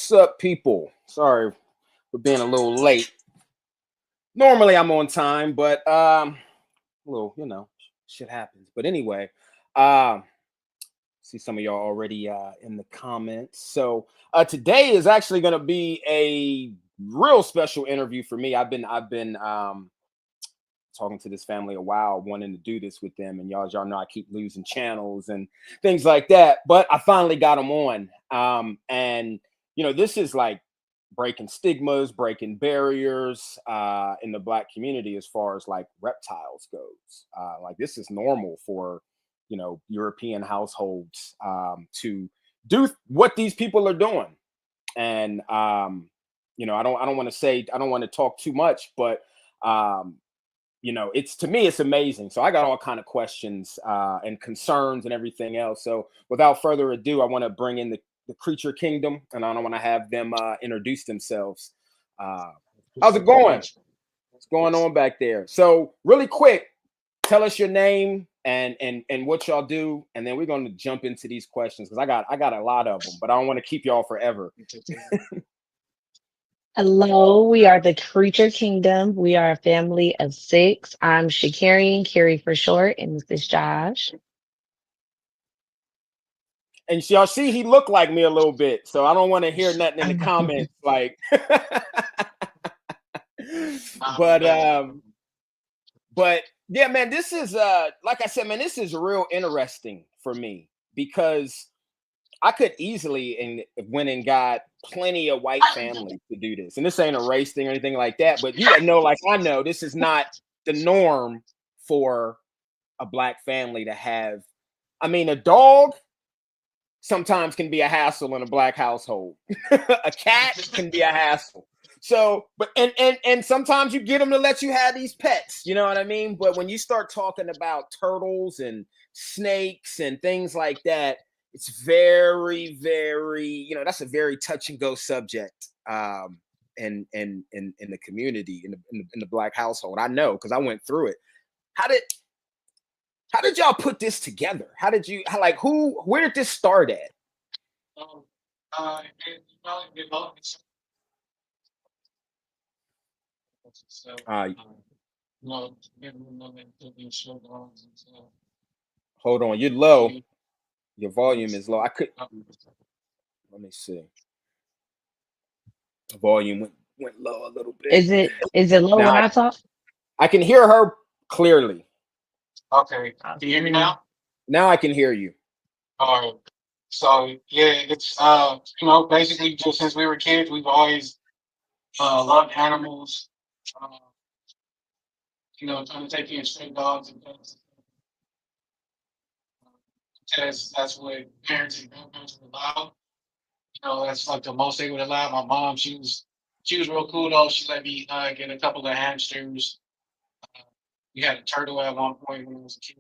What's up, people? Sorry for being a little late. Normally I'm on time, but well, shit happens. But anyway, um, see some of y'all already in the comments. So today is actually going to be a real special interview for me. I've been talking to this family a while, wanting to do this with them, and y'all know I keep losing channels and things like that. But I finally got them on, and this is like breaking stigmas, breaking barriers in the Black community as far as like reptiles goes. Like this is normal for European households to do what these people are doing, and I don't want to say, I don't want to talk too much, but it's, to me, it's amazing. So I got all kind of questions and concerns and everything else. So without further ado, I want to bring in the Creature Kingdom, and I don't want to have them introduce themselves. How's it going? What's going on back there? So really quick, tell us your name and what y'all do, and then we're going to jump into these questions because I got a lot of them, but I don't want to keep y'all forever. Hello, we are the Creature Kingdom. We are a family of six. I'm Shakarian, Carrie for short, and this is Josh. And y'all see, he looked like me a little bit, so I don't want to hear nothing in the comments like. but yeah, man, this is like I said, man, this is real interesting for me because I could easily and went and got plenty of white families to do this, and this ain't a race thing or anything like that. But like I know this is not the norm for a Black family to have. I mean, a dog sometimes can be a hassle in a Black household. A cat can be a hassle. So, but and sometimes you get them to let you have these pets, you know what I mean? But when you start talking about turtles and snakes and things like that, it's very, very, that's a very touch and go subject in the community, in the Black household. I know because I went through it. How did y'all put this together? Where did this start at? Hold on, you're low. Your volume is low. Let me see. The volume went low a little bit. Is it low when I talk? I can hear her clearly. Okay. Can you hear me now? Now I can hear you. All right. So yeah, it's basically just since we were kids, we've always loved animals. Trying to take in stray dogs and pets. Because that's what parents and grandparents would allow. That's like the most they would allow. My mom, she was real cool though. She let me get a couple of hamsters. We had a turtle at one point when I was a kid.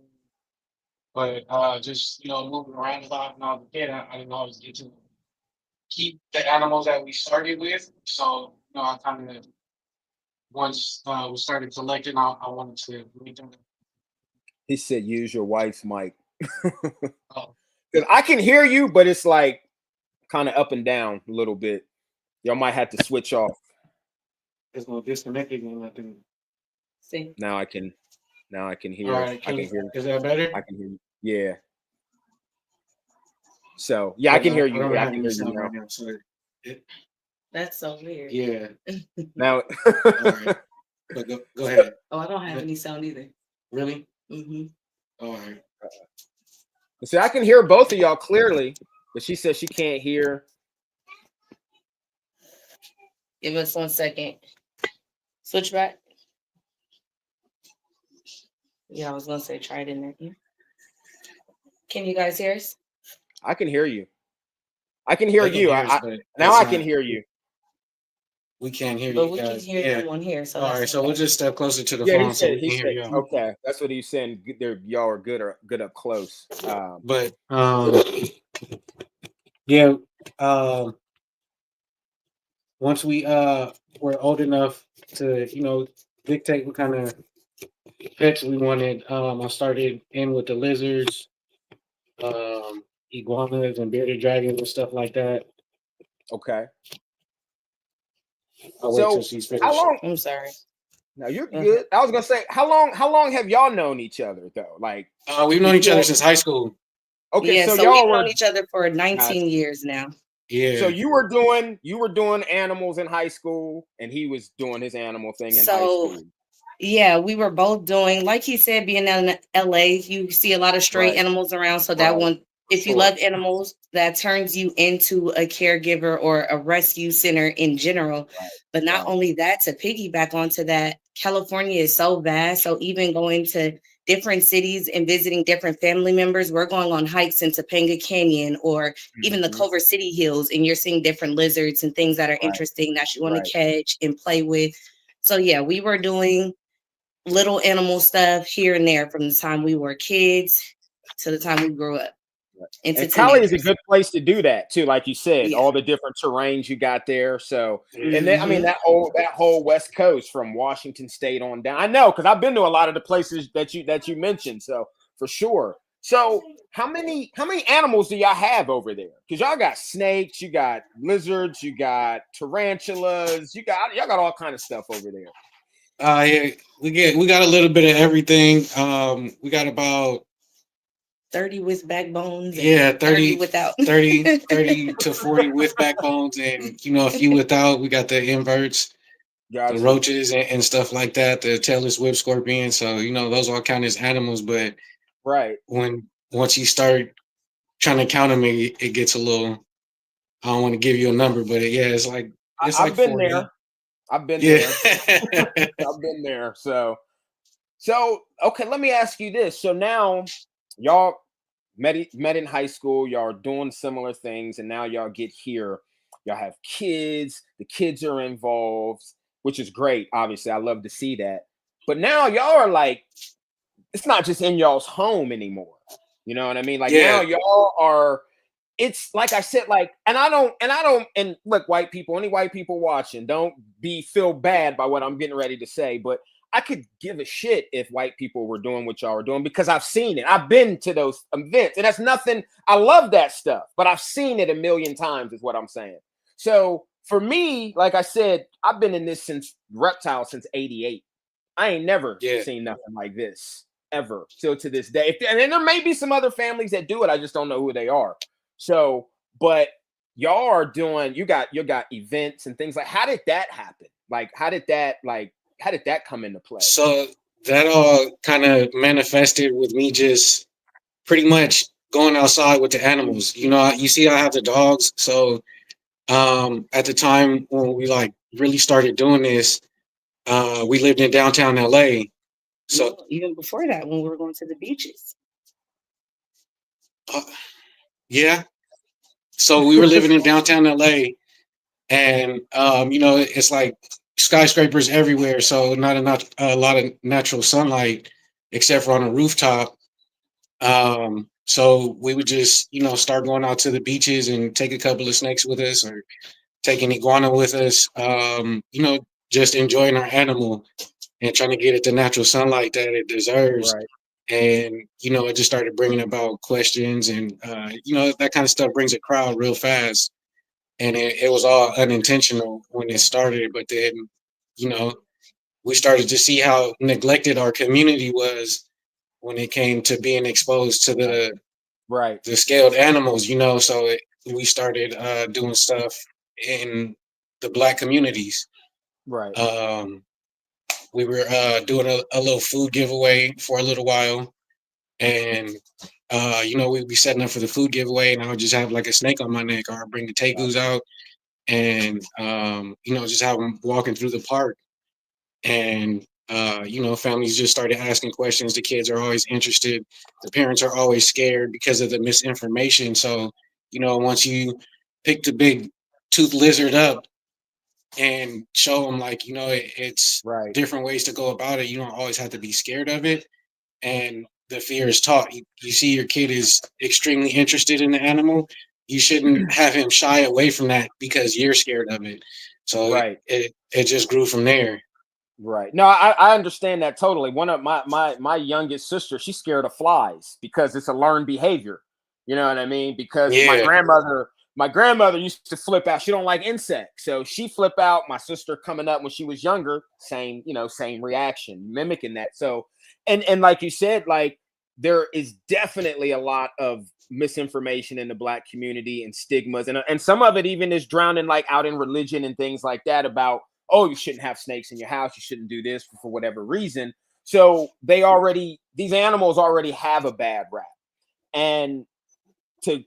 But just moving around a lot when I was a kid, I didn't always get to keep the animals that we started with. So I kind of once we started collecting, I wanted to make them. He said, "Use your wife's mic." Oh. Because I can hear you, but it's like kind of up and down a little bit. Y'all might have to switch off. It's gonna disconnect again. I think. See. Now I can hear. All right, I can hear. Is that better? I can hear you. Yeah. So yeah, I can hear you. Yeah, I can hear you now. Right now, so That's so weird. Yeah. Now. All right. But go ahead. Oh, I don't have any sound either. Really? Mm-hmm. All right. See, I can hear both of y'all clearly, but she says she can't hear. Give us 1 second. Switch back. Yeah, I was gonna say try it in there. Can you guys hear us? I can hear you. I can hear you. Now I can hear you. We can't hear you. But we can hear you on here. So all right, so we'll just step closer to the phone. He said, okay, that's what he's saying. Y'all are good up close. But yeah. Once we were old enough to dictate what kind of pets we wanted, I started in with the lizards, iguanas and bearded dragons and stuff like that. Okay. I'll wait till So she's how finished. long? I'm sorry. No, you're Uh-huh. good. I was gonna say, how long have y'all known each other though? Like We've known each other before. since high school. Okay, Yeah, so so we've y'all known were. each other for Gotcha. 19 years now. So Yeah. you were doing animals in high school, and he was doing his animal thing in high So school. yeah, we were both doing, like he said, being in LA, you see a lot of stray Right. animals around. So that Right. one, For if you sure. love animals, that turns you into a caregiver or a rescue center in general. Right. But not Right. only that, to piggyback onto that, California is so vast. So even going to different cities and visiting different family members, we're going on hikes in Topanga Canyon or even the Mhm. Culver City Hills, and you're seeing different lizards and things that are Right. interesting that you want Right. to catch and play with. So yeah, we were doing little animal stuff here and there from the time we were kids to the time we grew up Right. into And Cali is a teenagers. good place to do that too, like you said, Yeah. all the different terrains you got there. So, and then I mean Hmm. that whole West Coast from Washington State on down. I know because I've been to a lot of the places that you mentioned. So for sure. So how many animals do y'all have over there? Because y'all got snakes, you got lizards, you got tarantulas, y'all got all kind of stuff over there. Yeah, we got a little bit of everything. We got about 30 with backbones yeah and 30 30, without. 30 to 40 with backbones, and a few without. We got the inverts, the Gotcha. roaches, and stuff like that. The tailless whip scorpion. So those all count as animals, but Right. once you start trying to count them, it gets a little. I don't want to give you a number, but yeah, it's like I've been 40. there. I've been Yeah. there. I've been there. So okay, let me ask you this. So now y'all met in high school, y'all are doing similar things, and now y'all get here. Y'all have kids, the kids are involved, which is great. Obviously, I love to see that. But now y'all are like, it's not just in y'all's home anymore. You know what I mean? Like now Yeah. y'all are, it's like I said, like, and look, white people, any white people watching, don't feel bad by what I'm getting ready to say, but I could give a shit if white people were doing what y'all are doing because I've seen it. I've been to those events, and that's nothing. I love that stuff, but I've seen it a million times, is what I'm saying. So for me, like I said, I've been in this since Reptile since '88. I ain't never Yeah. seen nothing like this ever till to this day. And then there may be some other families that do it. I just don't know who they are. So, but y'all are doing, you got events and things like, how did that happen? Like, how did that come into play? So that all kind of manifested with me just pretty much going outside with the animals. You see, I have the dogs. So at the time when we like really started doing this, we lived in downtown LA. So Even before that, when we were going to the beaches. uh, yeah, so we were living in downtown LA, and it's like skyscrapers everywhere. So not a lot of natural sunlight except for on a rooftop. So we would just, start going out to the beaches and take a couple of snakes with us or take an iguana with us. Just enjoying our animal and trying to get it the natural sunlight that it deserves. Right, And, it just started bringing about questions and, that kind of stuff brings a crowd real fast. And it was all unintentional when it started. But then, you know, we started to see how neglected our community was when it came to being exposed to right, the scaled animals, so we started doing stuff in the black communities. right, Um, we were doing a little food giveaway for a little while, and we'd be setting up for the food giveaway, and I would just have like a snake on my neck, or I'd bring the tegus out, and just have them walking through the park, and families just started asking questions. The kids are always interested. The parents are always scared because of the misinformation. So, once you pick the big tooth lizard up and show them, like, it's right, different ways to go about it. You don't always have to be scared of it. And the fear is taught. You see your kid is extremely interested in the animal. You shouldn't have him shy away from that because you're scared of it. So right. it just grew from there. Right. No, I understand that totally. One of my youngest sister, she's scared of flies because it's a learned behavior. You know what I mean? Because my Yeah. grandmother my grandmother used to flip out. She don't like insects, so she flip out. My sister coming up when she was younger, same, same reaction, mimicking that. So, and like you said, like there is definitely a lot of misinformation in the Black community and stigmas, and some of it even is drowning like out in religion and things like that about, oh, you shouldn't have snakes in your house, you shouldn't do this for whatever reason. So these animals already have a bad rap. And to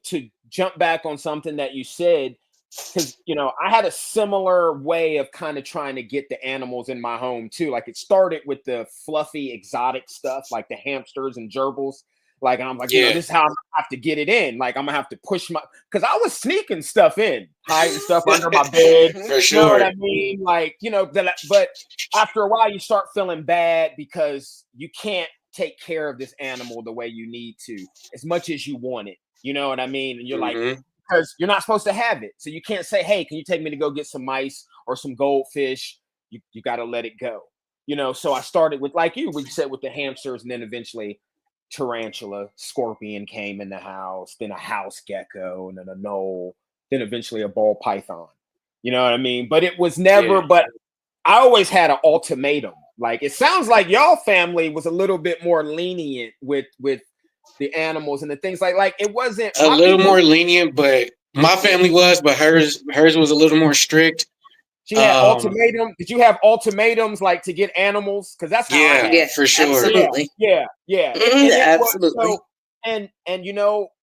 jump back on something that you said, because I had a similar way of kind of trying to get the animals in my home too. Like it started with the fluffy exotic stuff, like the hamsters and gerbils. Like I'm like, this is how I'm gonna have to get it in. Like I'm gonna have to push because I was sneaking stuff in, hiding stuff under my bed. For sure. You know what I mean? Like, but after a while you start feeling bad because you can't take care of this animal the way you need to, as much as you want it. You know what I mean? And you're like, because you're not supposed to have it. So you can't say, hey, can you take me to go get some mice or some goldfish? You got to let it go. So I started with, like we said, with the hamsters, and then eventually tarantula, scorpion came in the house, then a house gecko, and then a knoll, then eventually a ball python. You know what I mean? But it was never, but I always had an ultimatum. Like it sounds like y'all family was a little bit more lenient with the animals and the things like it wasn't a little more lenient, but my family was, but hers was a little more strict. She had ultimatum. Did you have ultimatums like to get animals? Because that's how I had it. For sure. Absolutely. Yeah. Absolutely. And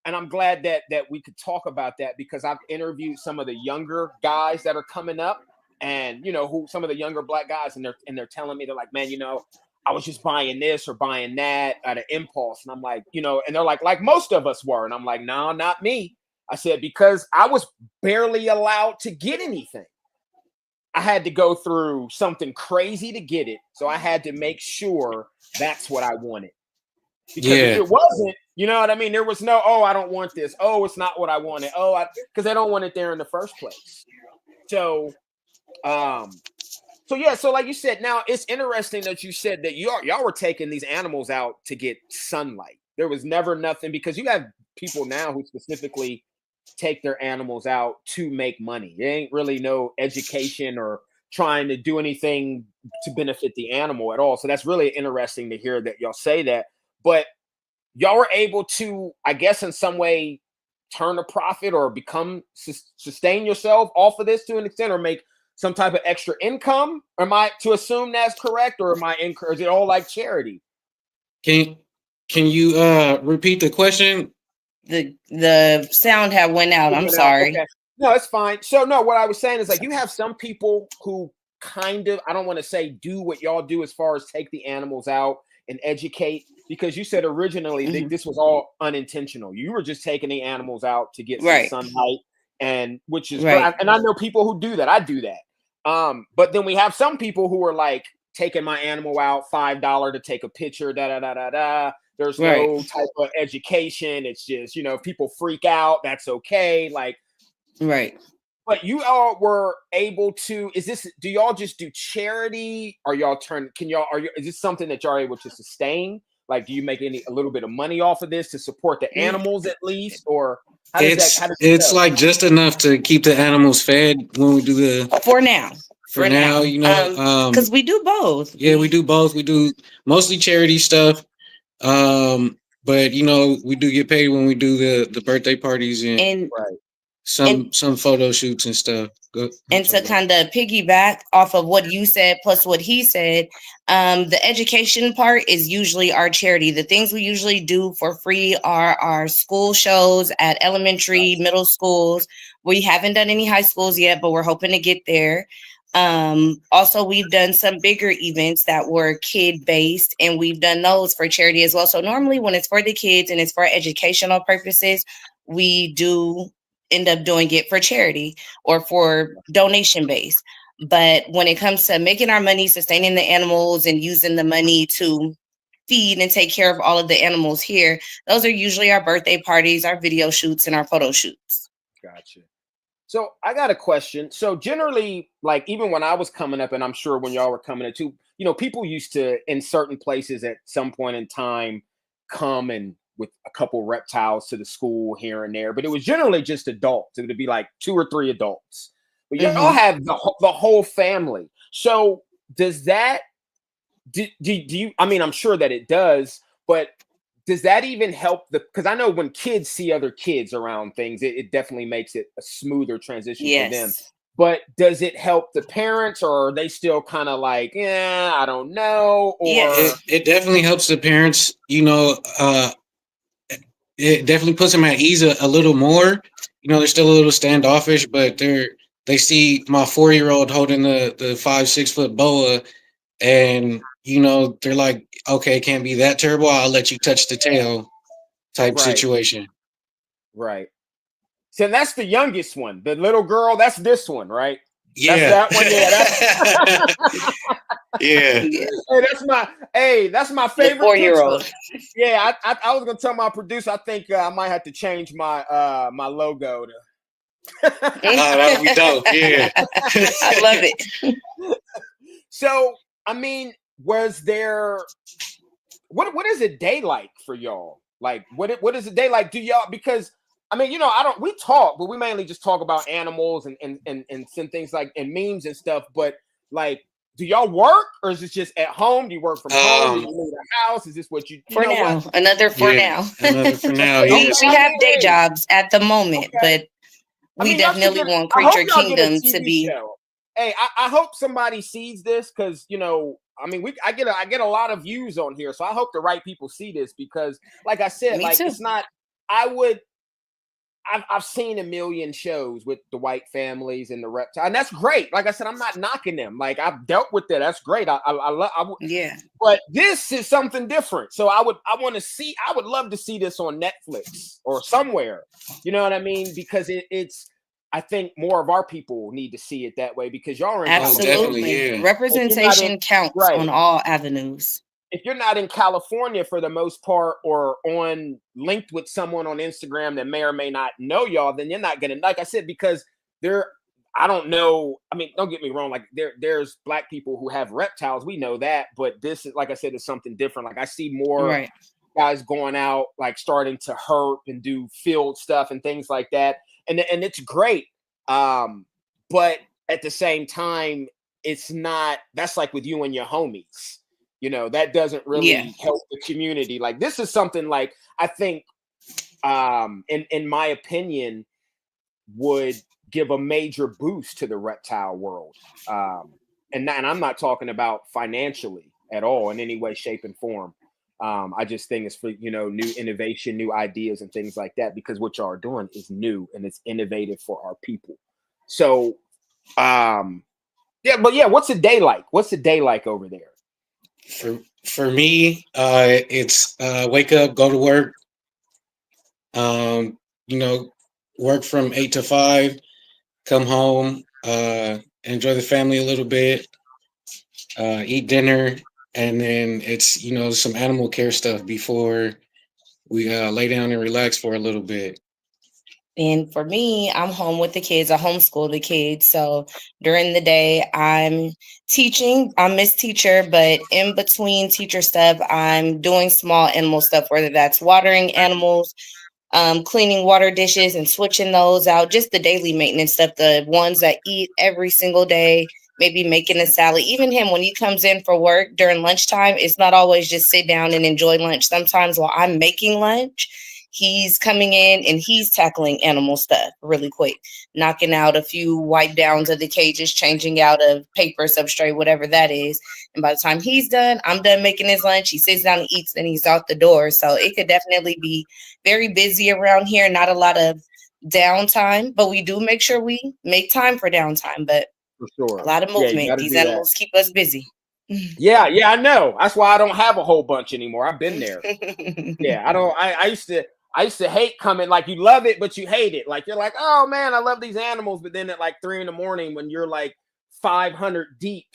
I'm glad that we could talk about that, because I've interviewed some of the younger guys that are coming up, and who some of the younger Black guys, and they're telling me, they're like, man, I was just buying this or buying that out of impulse. And I'm like, and they're like most of us were. And I'm like, no, not me. I said, because I was barely allowed to get anything. I had to go through something crazy to get it. So I had to make sure that's what I wanted. Because if it wasn't, you know what I mean? There was no, oh, I don't want this. Oh, it's not what I wanted. Oh, because they don't want it there in the first place. So, so like you said, now it's interesting that you said that y'all were taking these animals out to get sunlight. There was never nothing, because you have people now who specifically take their animals out to make money. There ain't really no education or trying to do anything to benefit the animal at all. So that's really interesting to hear that y'all say that. But y'all were able to, I guess, in some way turn a profit or sustain yourself off of this to an extent, or make some type of extra income? Am I to assume that's correct, or is it all like charity? Can you repeat the question? The sound had went out. I'm sorry. Okay. No, it's fine. So no, what I was saying is, like, you have some people who kind of, I don't want to say do what y'all do as far as take the animals out and educate, because you said originally this was all unintentional. You were just taking the animals out to get some sunlight, and which is right. And I know people who do that. I do that. But then we have some people who are like taking my animal out, $5 to take a picture, There's no type of education. It's just, if people freak out, that's okay. Like, right. But you all were able to, do y'all just do charity? Or y'all is this something that y'all are able to sustain? Like, do you make a little bit of money off of this to support the animals at least? Or how does it's like just enough to keep the animals fed when we do for now. For now, because we do both. Yeah, we do both. We do mostly charity stuff. But we do get paid when we do the birthday parties and some photo shoots and stuff. And to kind of piggyback off of what you said plus what he said, the education part is usually our charity. The things we usually do for free are our school shows at elementary, middle schools. We haven't done any high schools yet, but we're hoping to get there. Also, we've done some bigger events that were kid based, and we've done those for charity as well. So normally when it's for the kids and it's for educational purposes, we do end up doing it for charity or for donation base. But when it comes to making our money, sustaining the animals, and using the money to feed and take care of all of the animals here, those are usually our birthday parties, our video shoots, and our photo shoots. Gotcha. So I got a question. So generally, like, even when I was coming up, and I'm sure when y'all were coming up too, people used to, in certain places at some point in time, come and with a couple reptiles to the school here and there, but it was generally just adults. It would be like 2 or 3 adults. But y'all have the whole family. So does that, do you, I mean, I'm sure that it does, but does that even help because I know when kids see other kids around things, it definitely makes it a smoother transition for them. But does it help the parents, or are they still kind of like, yeah, I don't know? Or it definitely helps the parents, you know, it definitely puts them at ease a little more. You know, they're still a little standoffish, but they see my 4-year-old holding the 5-6 foot boa, and you know, they're like, okay, it can't be that terrible. I'll let you touch the tail type situation. Right. So that's the youngest one. The little girl, that's this one, right? Yeah. That's that one. Yeah. That's my favorite 4-year-old. Yeah, I was gonna tell my producer. I think I might have to change my my logo to. That'd be dope. Yeah, I love it. So, I mean, was there? What is a day like for y'all? Like, what is a day like? Do y'all, because I mean, you know, we talk, but we mainly just talk about animals and some things like and memes and stuff. But like, do y'all work, or is it just at home? Do you work from home? Do you leave the house? Is this what you for now? What? Another for now. Another for now. Yeah. We have day jobs at the moment, but we definitely want Creature Kingdom to be. Show. Hey, I hope somebody sees this, because you know, I mean, I get a lot of views on here, so I hope the right people see this, because, like I said, Me like too. it's not. I've seen a million shows with the white families and the reptile, and that's great. Like I said, I'm not knocking them. Like, I've dealt with that. That's great. I love. Yeah. But this is something different. So I would love to see this on Netflix or somewhere. You know what I mean? Because it's. I think more of our people need to see it that way, because y'all are in absolutely representation counts on all avenues. If you're not in California for the most part, or linked with someone on Instagram that may or may not know y'all, then you're not gonna, like I said, because I don't know. I mean, don't get me wrong. Like there's Black people who have reptiles. We know that, but this is, like I said, is something different. Like I see more guys going out, like starting to herp and do field stuff and things like that. And it's great. But at the same time, it's not, that's like with you and your homies, you know, that doesn't really help the community. Like this is something like, I think, in my opinion, would give a major boost to the reptile world. And I'm not talking about financially at all in any way, shape, and form. I just think it's for, you know, new innovation, new ideas, and things like that, because what y'all are doing is new and it's innovative for our people. So, what's a day like? What's a day like over there? For me, it's wake up, go to work, you know, work from 8 to 5, come home, enjoy the family a little bit, eat dinner, and then it's, you know, some animal care stuff before we lay down and relax for a little bit. And for me, I'm home with the kids. I homeschool the kids. So during the day, I'm teaching. I'm Miss Teacher, but in between teacher stuff, I'm doing small animal stuff, whether that's watering animals, cleaning water dishes and switching those out, just the daily maintenance stuff, the ones that eat every single day, maybe making a salad. Even him, when he comes in for work during lunchtime, it's not always just sit down and enjoy lunch. Sometimes while I'm making lunch, he's coming in and he's tackling animal stuff really quick, knocking out a few wipe downs of the cages, changing out of paper, substrate, whatever that is. And by the time he's done, I'm done making his lunch. He sits down and eats, and he's out the door. So it could definitely be very busy around here. Not a lot of downtime, but we do make sure we make time for downtime. But for sure, a lot of movement. These animals keep us busy. Yeah, I know. That's why I don't have a whole bunch anymore. I've been there. I used to hate coming, like you love it, but you hate it. Like you're like, oh man, I love these animals. But then at like 3 a.m, when you're like 500 deep,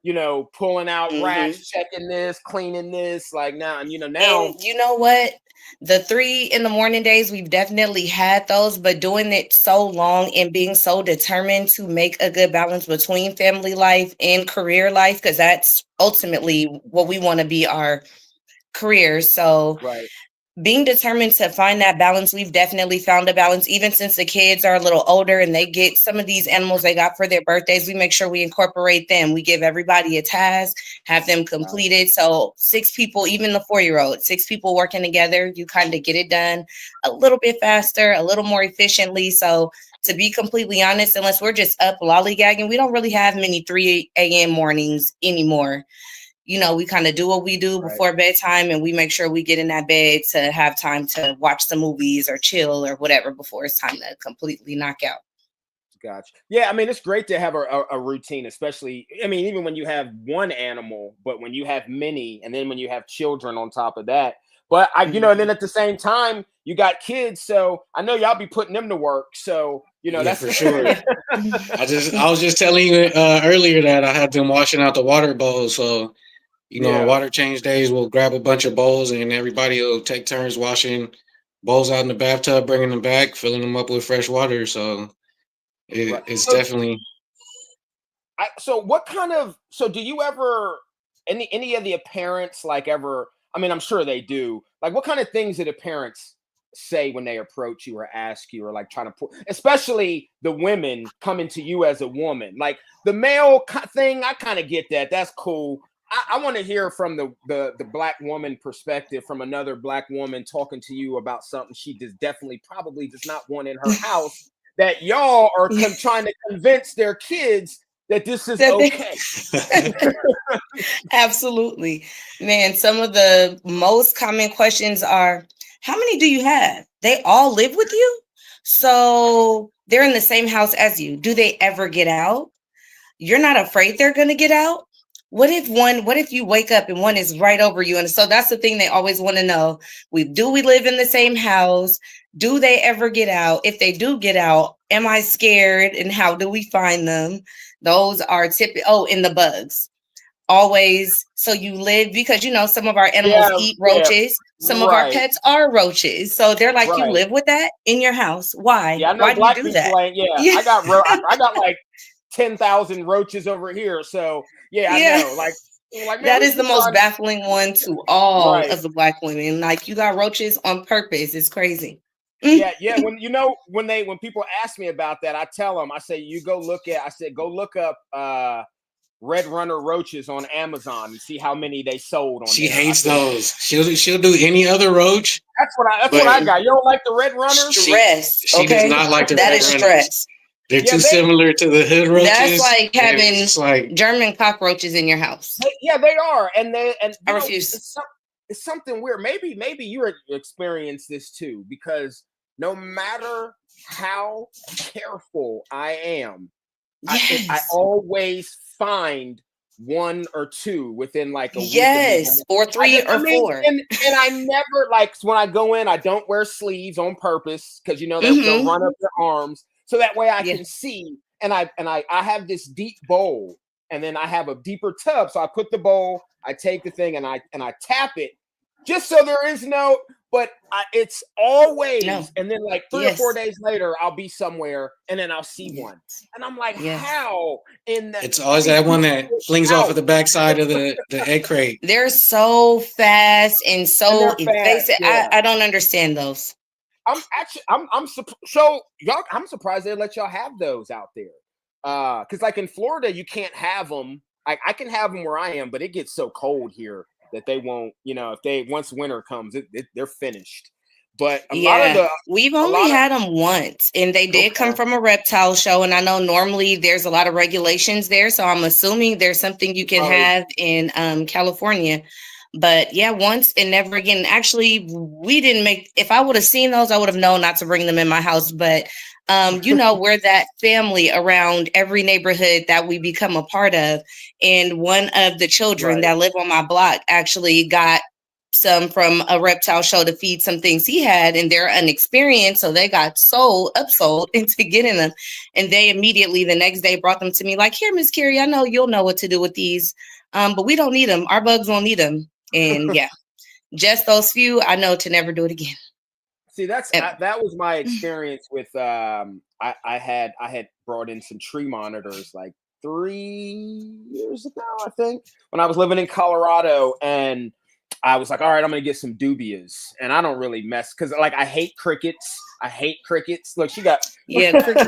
you know, pulling out racks, checking this, cleaning this, like now, and you know, now. And you know what? The 3 a.m. days, we've definitely had those, but doing it so long and being so determined to make a good balance between family life and career life, because that's ultimately what we want to be our careers. So being determined to find that balance, we've definitely found a balance. Even since the kids are a little older and they get some of these animals they got for their birthdays, we make sure we incorporate them. We give everybody a task, have them completed. So 6 people, even the 4-year-old, 6 people working together, you kind of get it done a little bit faster, a little more efficiently. So to be completely honest, unless we're just up lollygagging, we don't really have many 3 a.m. mornings anymore. You know, we kind of do what we do before bedtime, and we make sure we get in that bed to have time to watch some movies or chill or whatever before it's time to completely knock out. Gotcha. Yeah, I mean, it's great to have a routine, especially, I mean, even when you have one animal, but when you have many, and then when you have children on top of that. But and then at the same time, you got kids, so I know y'all be putting them to work. So, that's for sure. I was just telling you earlier that I had them washing out the water bowls. So, on water change days, we'll grab a bunch of bowls and everybody will take turns washing bowls out in the bathtub, bringing them back, filling them up with fresh water. So it's definitely. So do you ever, any of the parents ever, I mean, I'm sure they do, what kind of things do the parents say when they approach you or ask you or trying to put, especially the women coming to you as a woman, the male thing, I kind of get that. That's cool. I want to hear from the black woman perspective, from another black woman talking to you about something she just definitely probably does not want in her house, that y'all are trying to convince their kids that this is okay. Absolutely. Man, some of the most common questions are, how many do you have? They all live with you? So they're in the same house as you. Do they ever get out? You're not afraid they're going to get out? What if you wake up and one is right over you? And so that's the thing they always want to know. We live in the same house? Do they ever get out? If they do get out, am I scared? And how do we find them? Those are typical. Oh, and the bugs. Always. So you live, because some of our animals eat roaches. Some of our pets are roaches. So they're like, you live with that in your house. Why? Yeah, I know. Why Black do you do people that? ain't. Yeah, I got 10,000 roaches over here. So I know. Man, that is the most baffling one to all of the black women. You got roaches on purpose. It's crazy. Yeah. When people ask me about that, I tell them, I say, go look up Red Runner roaches on Amazon and see how many they sold on. She hates those. She'll do any other roach. That's what I got. You don't like the Red Runners? Stress. She does not like the Red Red Runners. Stress. They're too similar to the hood roaches. That's like having German cockroaches in your house. They are, and I refuse. It's something weird. Maybe you experience this too, because no matter how careful I am, I always find one or two within a week. Or 3 or 4. And I never, when I go in, I don't wear sleeves on purpose, because they'll run up their arms, so that way I can see. And I have this deep bowl, and then I have a deeper tub. So I put the bowl, I take the thing, and I tap it, just so there is no. But it's always, and then 3 or 4 days later, I'll be somewhere, and then I'll see one, and I'm like, how in the? It's always that one that flings off of the backside of the egg crate. They're so fast and so invasive. I don't understand those. I'm surprised they let y'all have those out there. Because in Florida, you can't have them. I can have them where I am, but it gets so cold here that they won't. If once winter comes, they're finished. But we've only had them once, and they did come from a reptile show. And I know normally there's a lot of regulations there, so I'm assuming there's something you can have in California. But once and never again. Actually, we didn't make. If I would have seen those, I would have known not to bring them in my house. But we're that family around every neighborhood that we become a part of. And one of the children that live on my block actually got some from a reptile show to feed some things he had, and they're unexperienced, so they got upsold into getting them. And they immediately the next day brought them to me like, here, Miss Carrie, I know you'll know what to do with these, but we don't need them. Our bugs won't need them. And just those few, I know to never do it again. See, that was my experience with I had brought in some tree monitors 3 years ago, I think, when I was living in Colorado, and I was like, all right, I'm gonna get some dubias, and I don't really mess because like I hate crickets. I hate crickets. Look, she got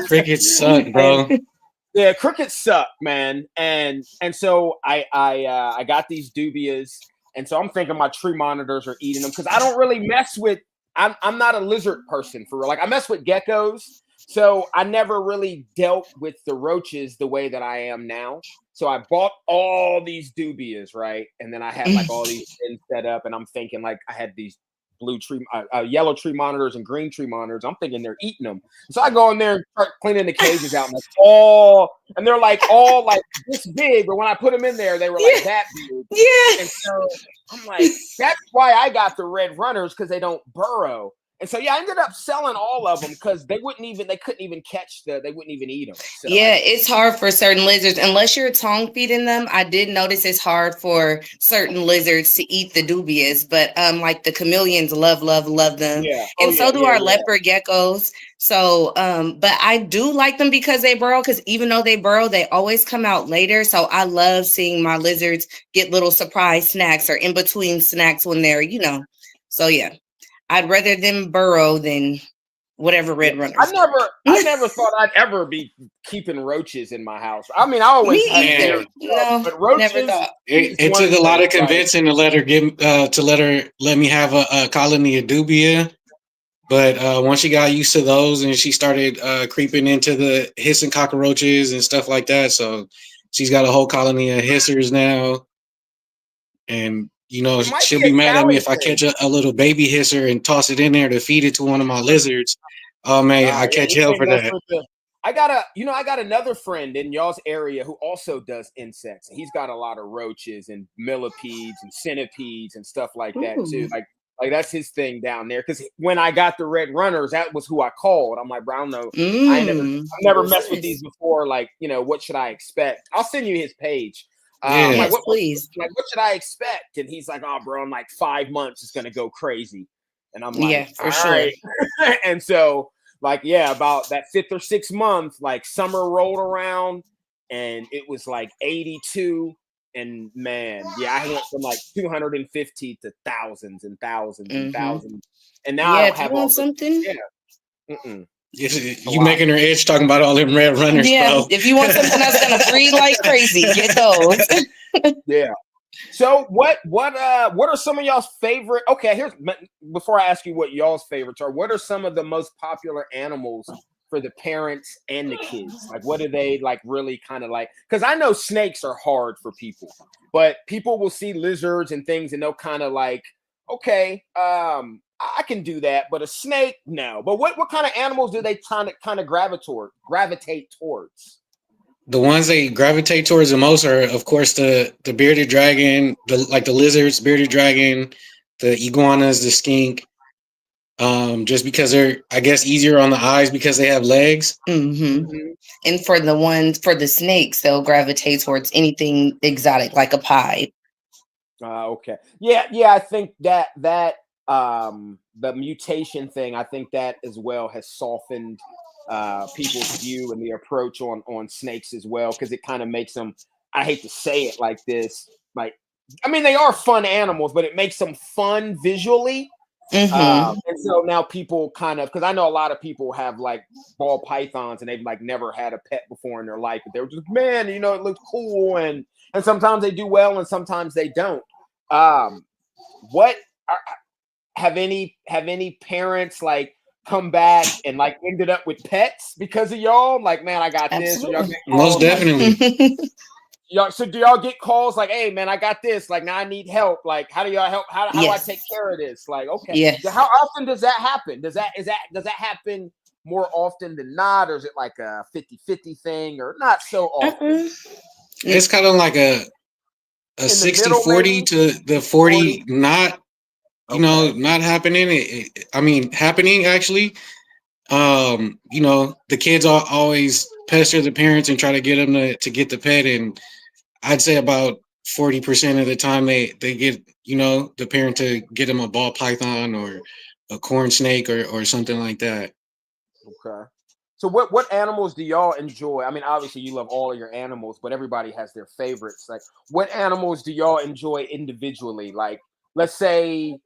Crickets suck, bro. yeah, crickets suck, man. And so I got these dubias, and so I'm thinking my tree monitors are eating them because I don't really mess with. I'm not a lizard person for real. Like I mess with geckos, so I never really dealt with the roaches the way that I am now. So I bought all these dubias, right? And then I had like all these things set up, and I'm thinking like I had these yellow tree monitors and green tree monitors. I'm thinking they're eating them. So I go in there and start cleaning the cages out, and they're like all like this big. But when I put them in there, they were like that big. Yeah. And so I'm like, that's why I got the red runners because they don't burrow. And so I ended up selling all of them because they couldn't even they wouldn't even eat them. So it's hard for certain lizards unless you're tongue feeding them. I did notice it's hard for certain lizards to eat the dubias, but like the chameleons love them, and so do our leopard geckos. So but I do like them because they burrow, because even though they burrow, they always come out later. So I love seeing my lizards get little surprise snacks or in between snacks when they're so I'd rather them burrow than whatever red runners. I never thought I'd ever be keeping roaches in my house. I mean, I always had but roaches. Never thought. It took a lot of convincing to let her let me have a colony of dubia. But once she got used to those and she started creeping into the hissing cockroaches and stuff like that, so she's got a whole colony of hissers now. And she'll be mad at me if I catch a little baby hisser and toss it in there to feed it to one of my lizards. Oh man, I catch hell for that. I got another friend in y'all's area who also does insects. He's got a lot of roaches and millipedes and centipedes and stuff like that too. Like that's his thing down there. Because when I got the red runners, that was who I called. I'm like, Brown, no, I've never messed with these before. Like, what should I expect? I'll send you his page. I'm like, please. Like, what should I expect? And he's like, oh, bro, in like 5 months, it's gonna go crazy. And I'm like, for sure. Right. And so, like, about that 5th or 6th month, like summer rolled around, and it was like 82. And man, I went from like 250 to thousands and thousands and thousands. And now I don't have all something. You making her itch talking about all them red runners, bro. If you want something that's gonna breed like crazy, get those. Yeah. So what are some of y'all's favorite? Okay, before I ask you what y'all's favorites are, what are some of the most popular animals for the parents and the kids? Like, what do they like really kind of like? Because I know snakes are hard for people, but people will see lizards and things and they'll kind of like, okay, I can do that, but a snake, no. But what kind of animals do they kind of gravitate towards? The ones they gravitate towards the most are, of course, the bearded dragon, the lizards, bearded dragon, the iguanas, the skink. Just because they're, I guess, easier on the eyes because they have legs. And for the snakes, they'll gravitate towards anything exotic, like a pied. Okay. Yeah. I think that the mutation thing, I think that as well has softened people's view and the approach on snakes as well, because it kind of makes them, I hate to say it like this, like, I mean, they are fun animals, but it makes them fun visually. And so now people kind of, because I know a lot of people have like ball pythons and they've like never had a pet before in their life, but they were just, man, it looks cool, and sometimes they do well and sometimes they don't. Have any parents like come back and like ended up with pets because of y'all? Like, man, I got this. Or y'all most definitely. So do y'all get calls like, hey man, I got this, like now I need help, like how do y'all help, how do I take care of this? Like, okay, so how often does that happen? Does that happen more often than not, or is it like a 50-50 thing, or not so often? It's kind of like a 60-40 to the 40 not not happening. I mean happening actually. The kids always pester the parents and try to get them to get the pet, and I'd say about 40% of the time they get the parent to get them a ball python or a corn snake or something like that. Okay. So what animals do y'all enjoy? I mean, obviously you love all of your animals, but everybody has their favorites. Like, what animals do y'all enjoy individually? Like let's say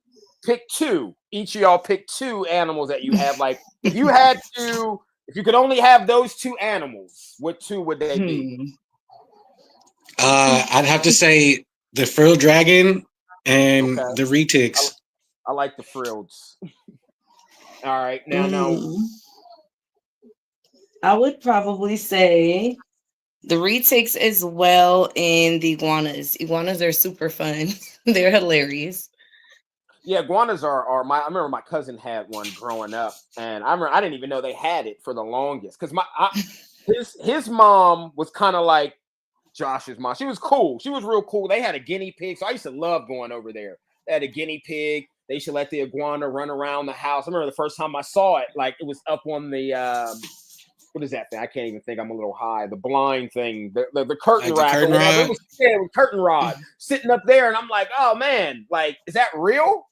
pick two. Each of y'all pick two animals that you have. Like if you could only have those two animals, what two would they be? I'd have to say the frilled dragon and Okay. the retics. I like the frills. All right, now. I would probably say the retics as well, and the iguanas. Iguanas are super fun. They're hilarious. Yeah, iguanas are my. I remember my cousin had one growing up, and I didn't even know they had it for the longest because his mom was kind of like Josh's mom. She was cool. She was real cool. They had a guinea pig, so I used to love going over there. They had a guinea pig. They used to let the iguana run around the house. I remember the first time I saw it, like it was up on the what is that thing? I can't even think. I'm a little high. The blind thing, the curtain Like rack curtain or whatever. rod? It was, yeah, it was curtain rod sitting up there, and I'm like, oh man, like is that real?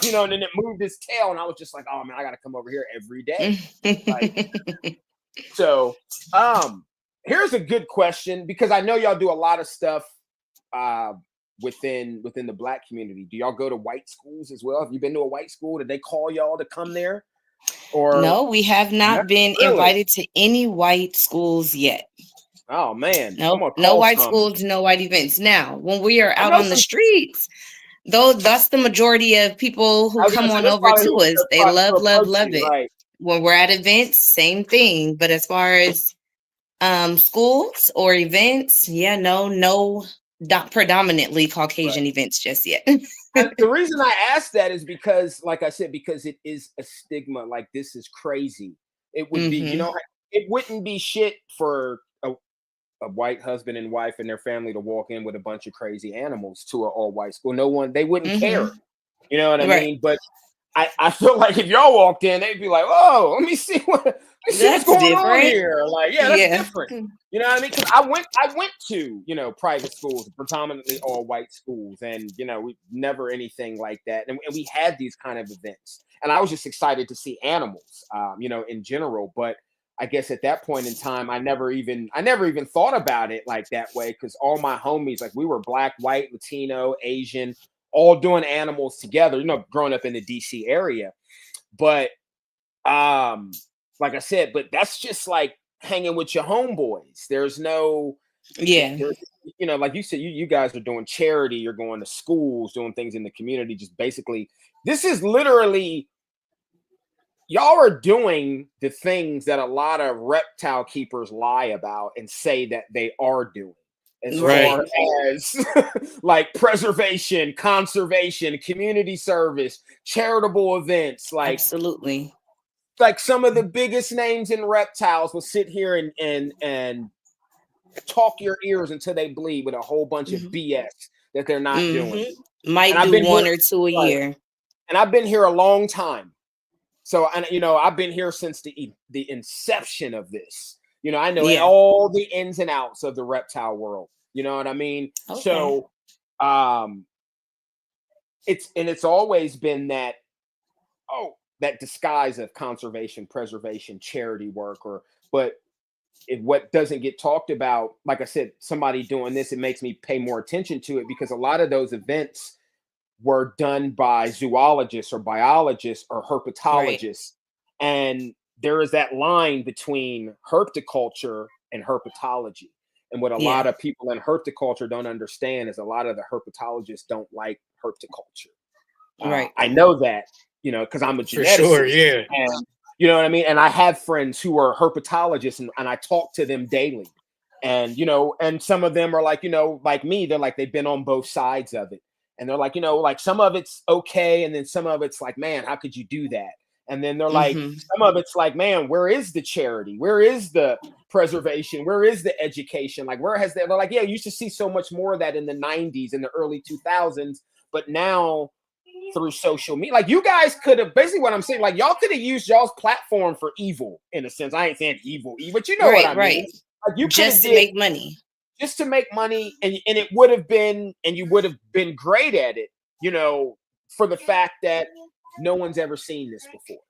You know, and then it moved its tail, and I was just like, oh man, I got to come over here every day. Like, so, here's a good question because I know y'all do a lot of stuff within the Black community. Do y'all go to white schools as well? Have you been to a white school? Did they call y'all to come there? Or No, we have not been really? invited to any white schools yet. Oh man, No, no white schools, no white events. Now, when we are out on the streets, though, that's the majority of people who come on over to us. They love it. Right. When we're at events, same thing. But as far as schools or events, yeah, no, not predominantly Caucasian events just yet. And the reason I asked that is because, like I said, because it is a stigma. Like this is crazy. It would be, you know, it wouldn't be shit for a white husband and wife and their family to walk in with a bunch of crazy animals to an all white school. No one, they wouldn't care. You know what I mean? But I feel like if y'all walked in, they'd be like, "Oh, let me see what's going on here." Like, yeah, that's different. You know what I mean? Because I went to, you know, private schools, predominantly all white schools, and you know, we never anything like that. And we had these kind of events, and I was just excited to see animals, you know, in general. But I guess at that point in time, I never even thought about it like that way because all my homies, like we were Black, white, Latino, Asian, all doing animals together, you know, growing up in the DC area. But like I said, but that's just like hanging with your homeboys. There's no, you know, like you said, you guys are doing charity, you're going to schools, doing things in the community, just basically, this is literally, y'all are doing the things that a lot of reptile keepers lie about and say that they are doing. As far as like preservation, conservation, community service, charitable events, like absolutely, like some of the biggest names in reptiles will sit here and talk your ears until they bleed with a whole bunch of BS that they're not doing. Might do one or two a year. And I've been here a long time. So, and you know, I've been here since the inception of this. You know, I know all the ins and outs of the reptile world. You know what I mean? Okay. So, it's always been that, that disguise of conservation, preservation, charity work, but what doesn't get talked about, like I said, somebody doing this, it makes me pay more attention to it because a lot of those events were done by zoologists or biologists or herpetologists. And there is that line between herpetoculture and herpetology. And what a lot of people in herpetoculture don't understand is a lot of the herpetologists don't like herpetoculture. I know that, you know, because I'm a geneticist. For sure, yeah. And, you know what I mean? And I have friends who are herpetologists and I talk to them daily. And, you know, and some of them are like, you know, like me, they're like, they've been on both sides of it. And they're like, you know, like some of it's okay. And then some of it's like, man, how could you do that? And then they're like, some of it's like, man, where is the charity? Where is the preservation? Where is the education? Like, where has that? They're like, yeah, you used to see so much more of that in the 90s, in the early 2000s. But now through social media, like you guys could have, basically what I'm saying, like y'all could have used y'all's platform for evil in a sense. I ain't saying evil, but you know what I mean? Like you just to make money. Just to make money, and it would have been, and you would have been great at it, you know, for the fact that no one's ever seen this before.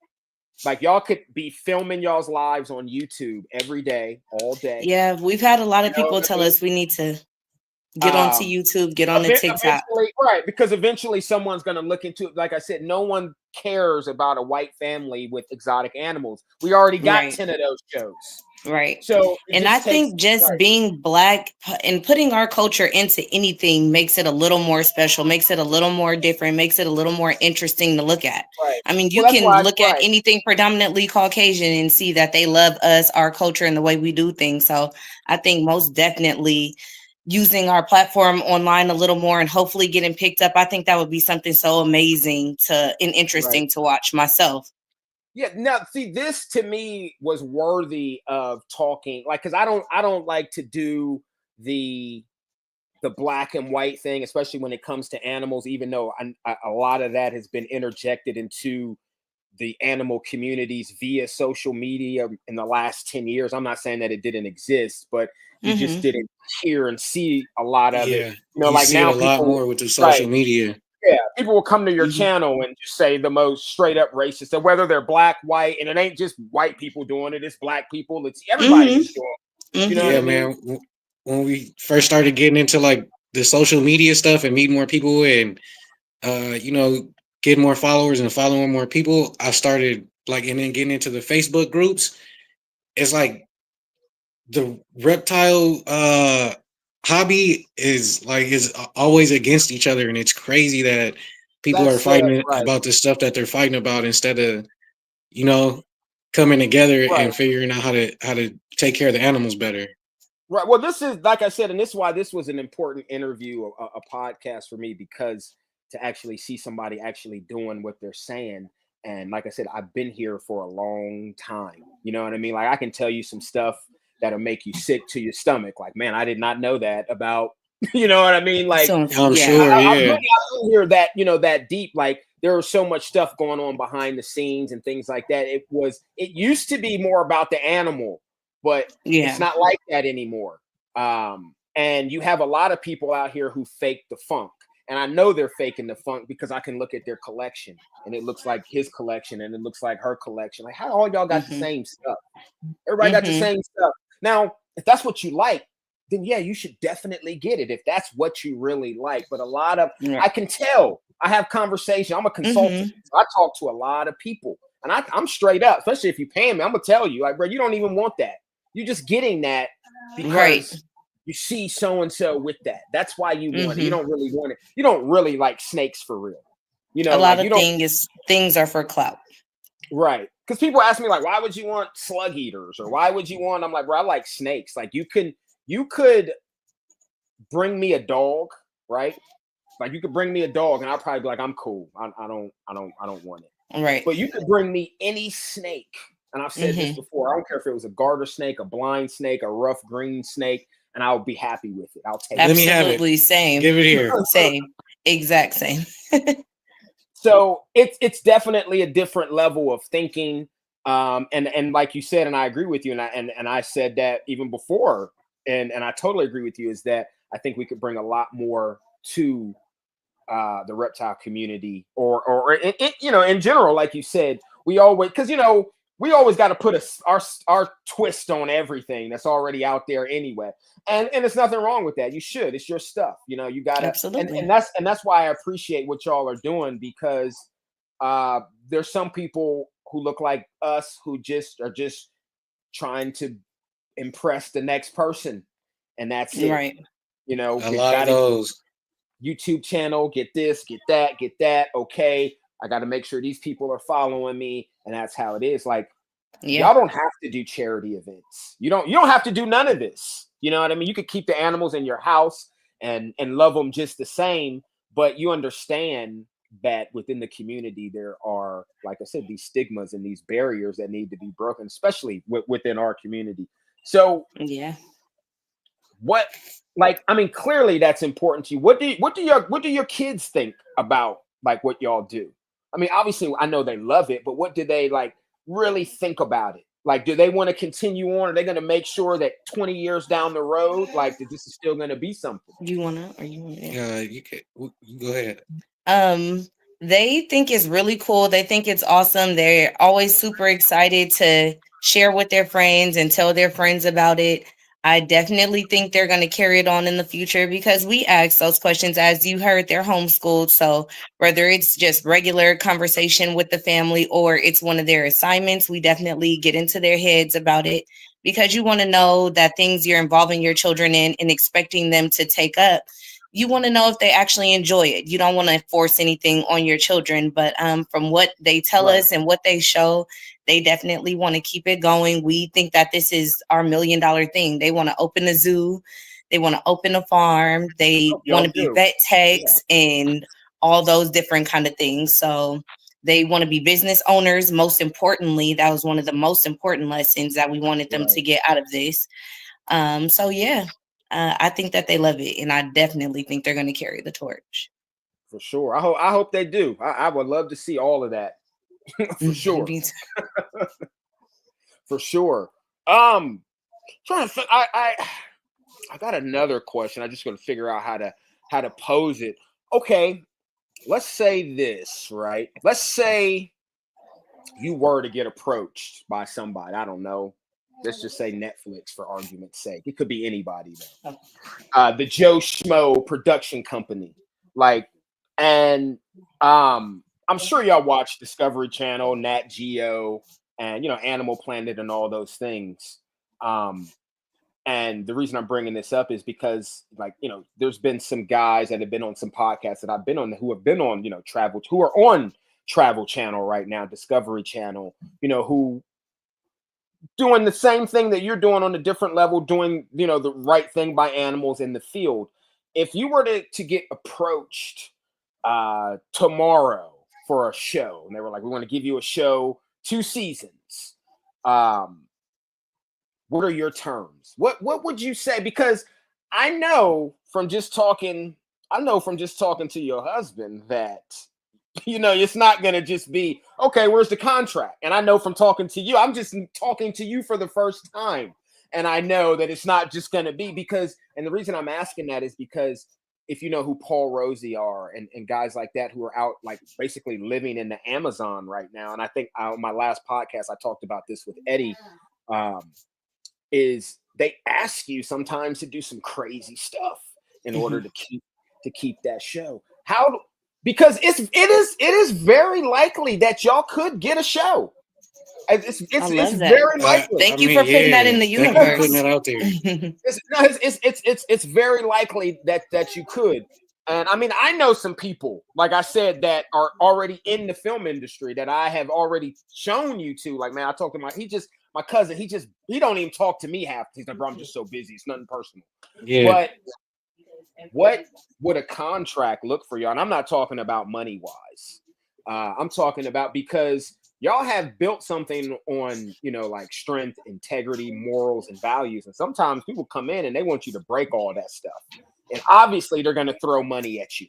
Like y'all could be filming y'all's lives on YouTube every day, all day. Yeah, we've had a lot of people tell us we need to Get onto YouTube, get on the TikTok. Eventually, right? Because eventually someone's going to look into it. Like I said, no one cares about a white family with exotic animals. We already got 10 of those shows. Right. So and I think just being Black and putting our culture into anything makes it a little more special, makes it a little more different, makes it a little more interesting to look at. Right. I mean, you can look at anything predominantly Caucasian and see that they love us, our culture, and the way we do things. So I think most definitely using our platform online a little more and hopefully getting picked up. I think that would be something so amazing and interesting to watch myself. Yeah, now see, this to me was worthy of talking, like, because I don't like to do the black and white thing, especially when it comes to animals, even though a lot of that has been interjected into the animal communities via social media in the last 10 years. I'm not saying that it didn't exist, but you just didn't hear and see a lot of it. You know, like see now it a lot more with the social media. Yeah, people will come to your channel and just say the most straight up racist, and whether they're black, white, and it ain't just white people doing it, it's black people, it's everybody who's doing it. You know what I mean? Man, when we first started getting into like the social media stuff and meeting more people and you know, getting more followers and following more people, I started like, and then getting into the Facebook groups. It's like the reptile hobby is always against each other, and it's crazy that people are fighting about the stuff that they're fighting about instead of, you know, coming together and figuring out how to take care of the animals better. Right. Well, this is, like I said, and this is why this was an important interview, a podcast for me, because to actually see somebody actually doing what they're saying. And like I said, I've been here for a long time. You know what I mean? Like, I can tell you some stuff that'll make you sick to your stomach. Like, man, I did not know that about, you know what I mean? Like, I'm sure, I didn't hear that, you know, that deep. Like, there was so much stuff going on behind the scenes and things like that. It used to be more about the animal, but it's not like that anymore. And you have a lot of people out here who fake the funk. And I know they're faking the funk because I can look at their collection and it looks like his collection and it looks like her collection. Like, how all y'all got the same stuff? Everybody got the same stuff. Now, if that's what you like, then yeah, you should definitely get it if that's what you really like. But a lot of, I can tell, I have conversation. I'm a consultant. So I talk to a lot of people and I'm straight up, especially if you pay me, I'm going to tell you, like, bro, you don't even want that. You're just getting that because you see so-and-so with that. That's why you want it. You don't really want it. You don't really like snakes for real. You know, a lot of things are for clout. Right. Because people ask me, like, why would you want slug eaters? Or why would you want, I'm like, bro, I like snakes. Like, you could bring me a dog, right? Like, you could bring me a dog and I'll probably be like, I'm cool. I don't want it. Right. But you could bring me any snake. And I've said this before. I don't care if it was a garter snake, a blind snake, a rough green snake, and I'll be happy with it. I'll take it. Let me have it. Same. Give it here. Same. Exact same. So it's definitely a different level of thinking. And like you said, and I agree with you, and I said that even before, and I totally agree with you, is that I think we could bring a lot more to the reptile community, or you know, in general, like you said, we always, because, you know, we always got to put our twist on everything that's already out there anyway. And there's nothing wrong with that. You should. It's your stuff. You know, you got to. Absolutely. And that's why I appreciate what y'all are doing, because there's some people who look like us who just are trying to impress the next person. And that's it. Right. You know, a lot of those. YouTube channel, get this, get that. Okay. I got to make sure these people are following me, and that's how it is. Like, y'all don't have to do charity events. You don't have to do none of this. You know what I mean? You could keep the animals in your house and love them just the same, but you understand that within the community there are, like I said, these stigmas and these barriers that need to be broken, especially within our community. So what? Like, I mean, clearly that's important to you. What do your kids think about, like, what y'all do? I mean, obviously, I know they love it, but what do they, like, really think about it? Like, do they want to continue on? Are they going to make sure that 20 years down the road, like, that this is still going to be something? You want to, or you want to? You go ahead. They think it's really cool. They think it's awesome. They're always super excited to share with their friends and tell their friends about it. I definitely think they're going to carry it on in the future because we ask those questions. As you heard, they're homeschooled. So whether it's just regular conversation with the family or it's one of their assignments, we definitely get into their heads about it because you want to know that things you're involving your children in and expecting them to take up, you want to know if they actually enjoy it. You don't want to force anything on your children, but from what they tell Right. us and what they show, they definitely want to keep it going. We think that this is our $1 million thing. They want to open a zoo, they want to open a farm, they Hope want y'all to be do. vet Yeah, techs and all those different kind of things. So they want to be business owners. Most importantly, that was one of the most important lessons that we wanted them to right. get out of this. So yeah, I think that they love it, and I definitely think they're going to carry the torch. For sure. I hope they do. I would love to see all of that. For sure. Me too. For sure. Trying to I got another question. I just got to figure out how to pose it. Okay, let's say this, right? Let's say you were to get approached by somebody. I don't know. Let's just say Netflix for argument's sake. It could be anybody though. The Joe Schmo production company. Like, and I'm sure y'all watch Discovery Channel, Nat Geo, and Animal Planet and all those things. Um, and the reason I'm bringing this up is because, like, there's been some guys that have been on some podcasts that I've been on who have been on, who are on Travel Channel right now, Discovery Channel, who doing the same thing that you're doing on a different level, doing, the right thing by animals in the field. If you were to get approached tomorrow for a show, and they were like, we want to give you a show, 2 seasons. What are your terms? What would you say? Because I know from just talking, to your husband that it's not going to just be, okay, where's the contract? And I know from talking to you, I'm just talking to you for the first time. And I know that it's not just going to be because, and the reason I'm asking that is because if you know who Paul Rosie are and guys like that who are out, like, basically living in the Amazon right now. And I think on my last podcast, I talked about this with Eddie, is they ask you sometimes to do some crazy stuff in order to keep that show. Because it is very likely that y'all could get a show. I It's love that. very likely. Thank you for putting that in the Thank you for putting universe. that out there. It's very likely that you could. And I mean, I know some people, like I said, that are already in the film industry that I have already shown you to. Like, man, I talked to my cousin. He don't even talk to me half. He's like, bro, I'm just so busy. It's nothing personal. Yeah. But what would a contract look for y'all? And I'm not talking about money wise. I'm talking about because y'all have built something on, like strength, integrity, morals, and values. And sometimes people come in and they want you to break all that stuff. And obviously they're going to throw money at you.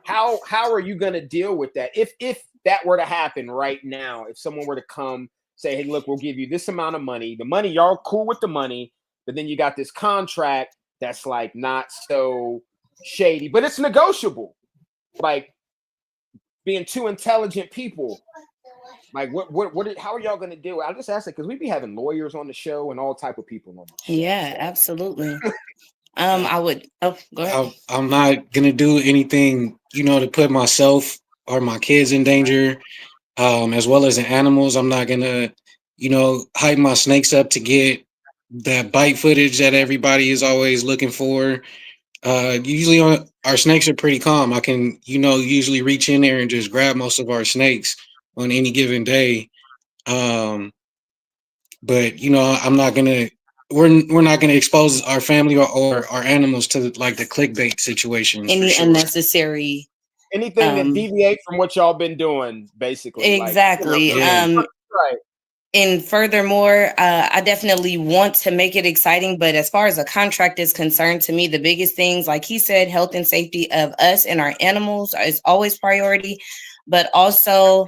How are you going to deal with that? If that were to happen right now, if someone were to come say, hey, look, we'll give you this amount of money. The money, y'all cool with the money, but then you got this contract that's like not so shady, but it's negotiable. Like, being two intelligent people. Like, how are y'all going to deal? I just asked it because we be having lawyers on the show and all type of people on the show. Yeah, absolutely. I would. Oh, go ahead. I'm not gonna do anything, to put myself or my kids in danger, as well as the animals. I'm not gonna, hype my snakes up to get that bite footage that everybody is always looking for. Usually our snakes are pretty calm. I can, usually reach in there and just grab most of our snakes on any given day. But I'm not gonna. We're not gonna expose our family or our animals to like the clickbait situations. Any For sure. unnecessary. Anything that deviate from what y'all been doing, basically. Exactly. Like, right. And furthermore, I definitely want to make it exciting. But as far as a contract is concerned, to me, the biggest things, like he said, health and safety of us and our animals is always priority. But also,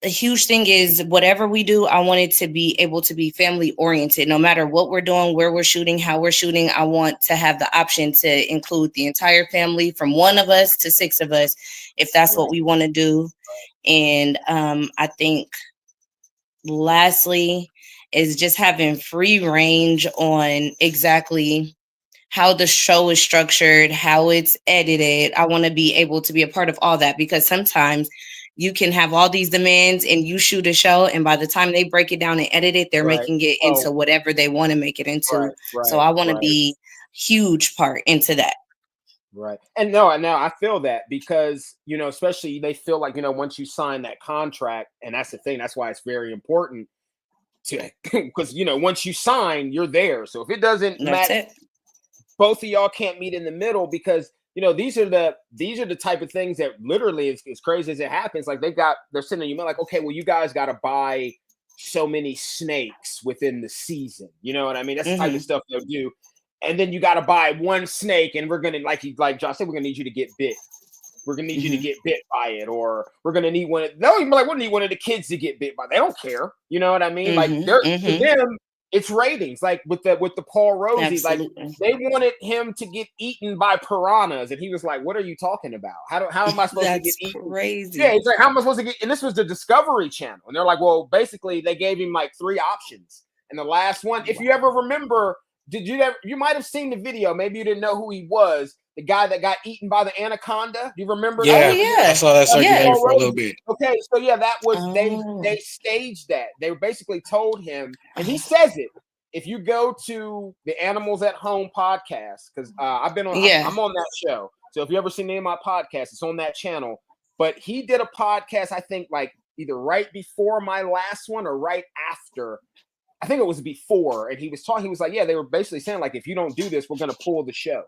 a huge thing is whatever we do, I want it to be able to be family oriented. No matter what we're doing, where we're shooting, how we're shooting, I want to have the option to include the entire family from 1 of us to 6 of us, if that's what we want to do. And I think lastly, is just having free range on exactly how the show is structured, how it's edited. I want to be able to be a part of all that, because sometimes you can have all these demands and you shoot a show, and by the time they break it down and edit it, they're Right. making it into whatever they want to make it into. So I want to be huge part into that. Right. And now I feel that, because, especially they feel like, once you sign that contract, and that's the thing, that's why it's very important to, because, once you sign, you're there. So if it doesn't match, both of y'all can't meet in the middle, because, these are the type of things that literally, as crazy as it happens, like they're sending you like, okay, well, you guys got to buy so many snakes within the season. You know what I mean? That's the type of stuff they'll do. And then you got to buy one snake, and we're gonna, like Josh said, we're gonna need you to get bit. We're gonna need you to get bit by it, or we're gonna need one. They'll even be like, we'll need one of the kids to get bit by. They don't care. You know what I mean? Like to them, it's ratings. Like with the Paul Rosie, like they wanted him to get eaten by piranhas, and he was like, "What are you talking about? How am I supposed to get eaten?" Crazy. Yeah, it's like, how am I supposed to get? And this was the Discovery Channel, and they're like, well, basically, they gave him like 3 options, and the last one, if you ever remember. You might have seen the video. Maybe you didn't know who he was. The guy that got eaten by the anaconda. Do you remember? Yeah, I saw that circulated for a little bit. Okay, so yeah, that was they staged that. They basically told him, and he says it. If you go to the Animals at Home podcast, because I've been on, I'm on that show. So if you ever seen any of my podcasts, it's on that channel. But he did a podcast, I think, like either right before my last one or right after. I think it was before, and he was talking. He was like, "Yeah, they were basically saying like, if you don't do this, we're going to pull the show."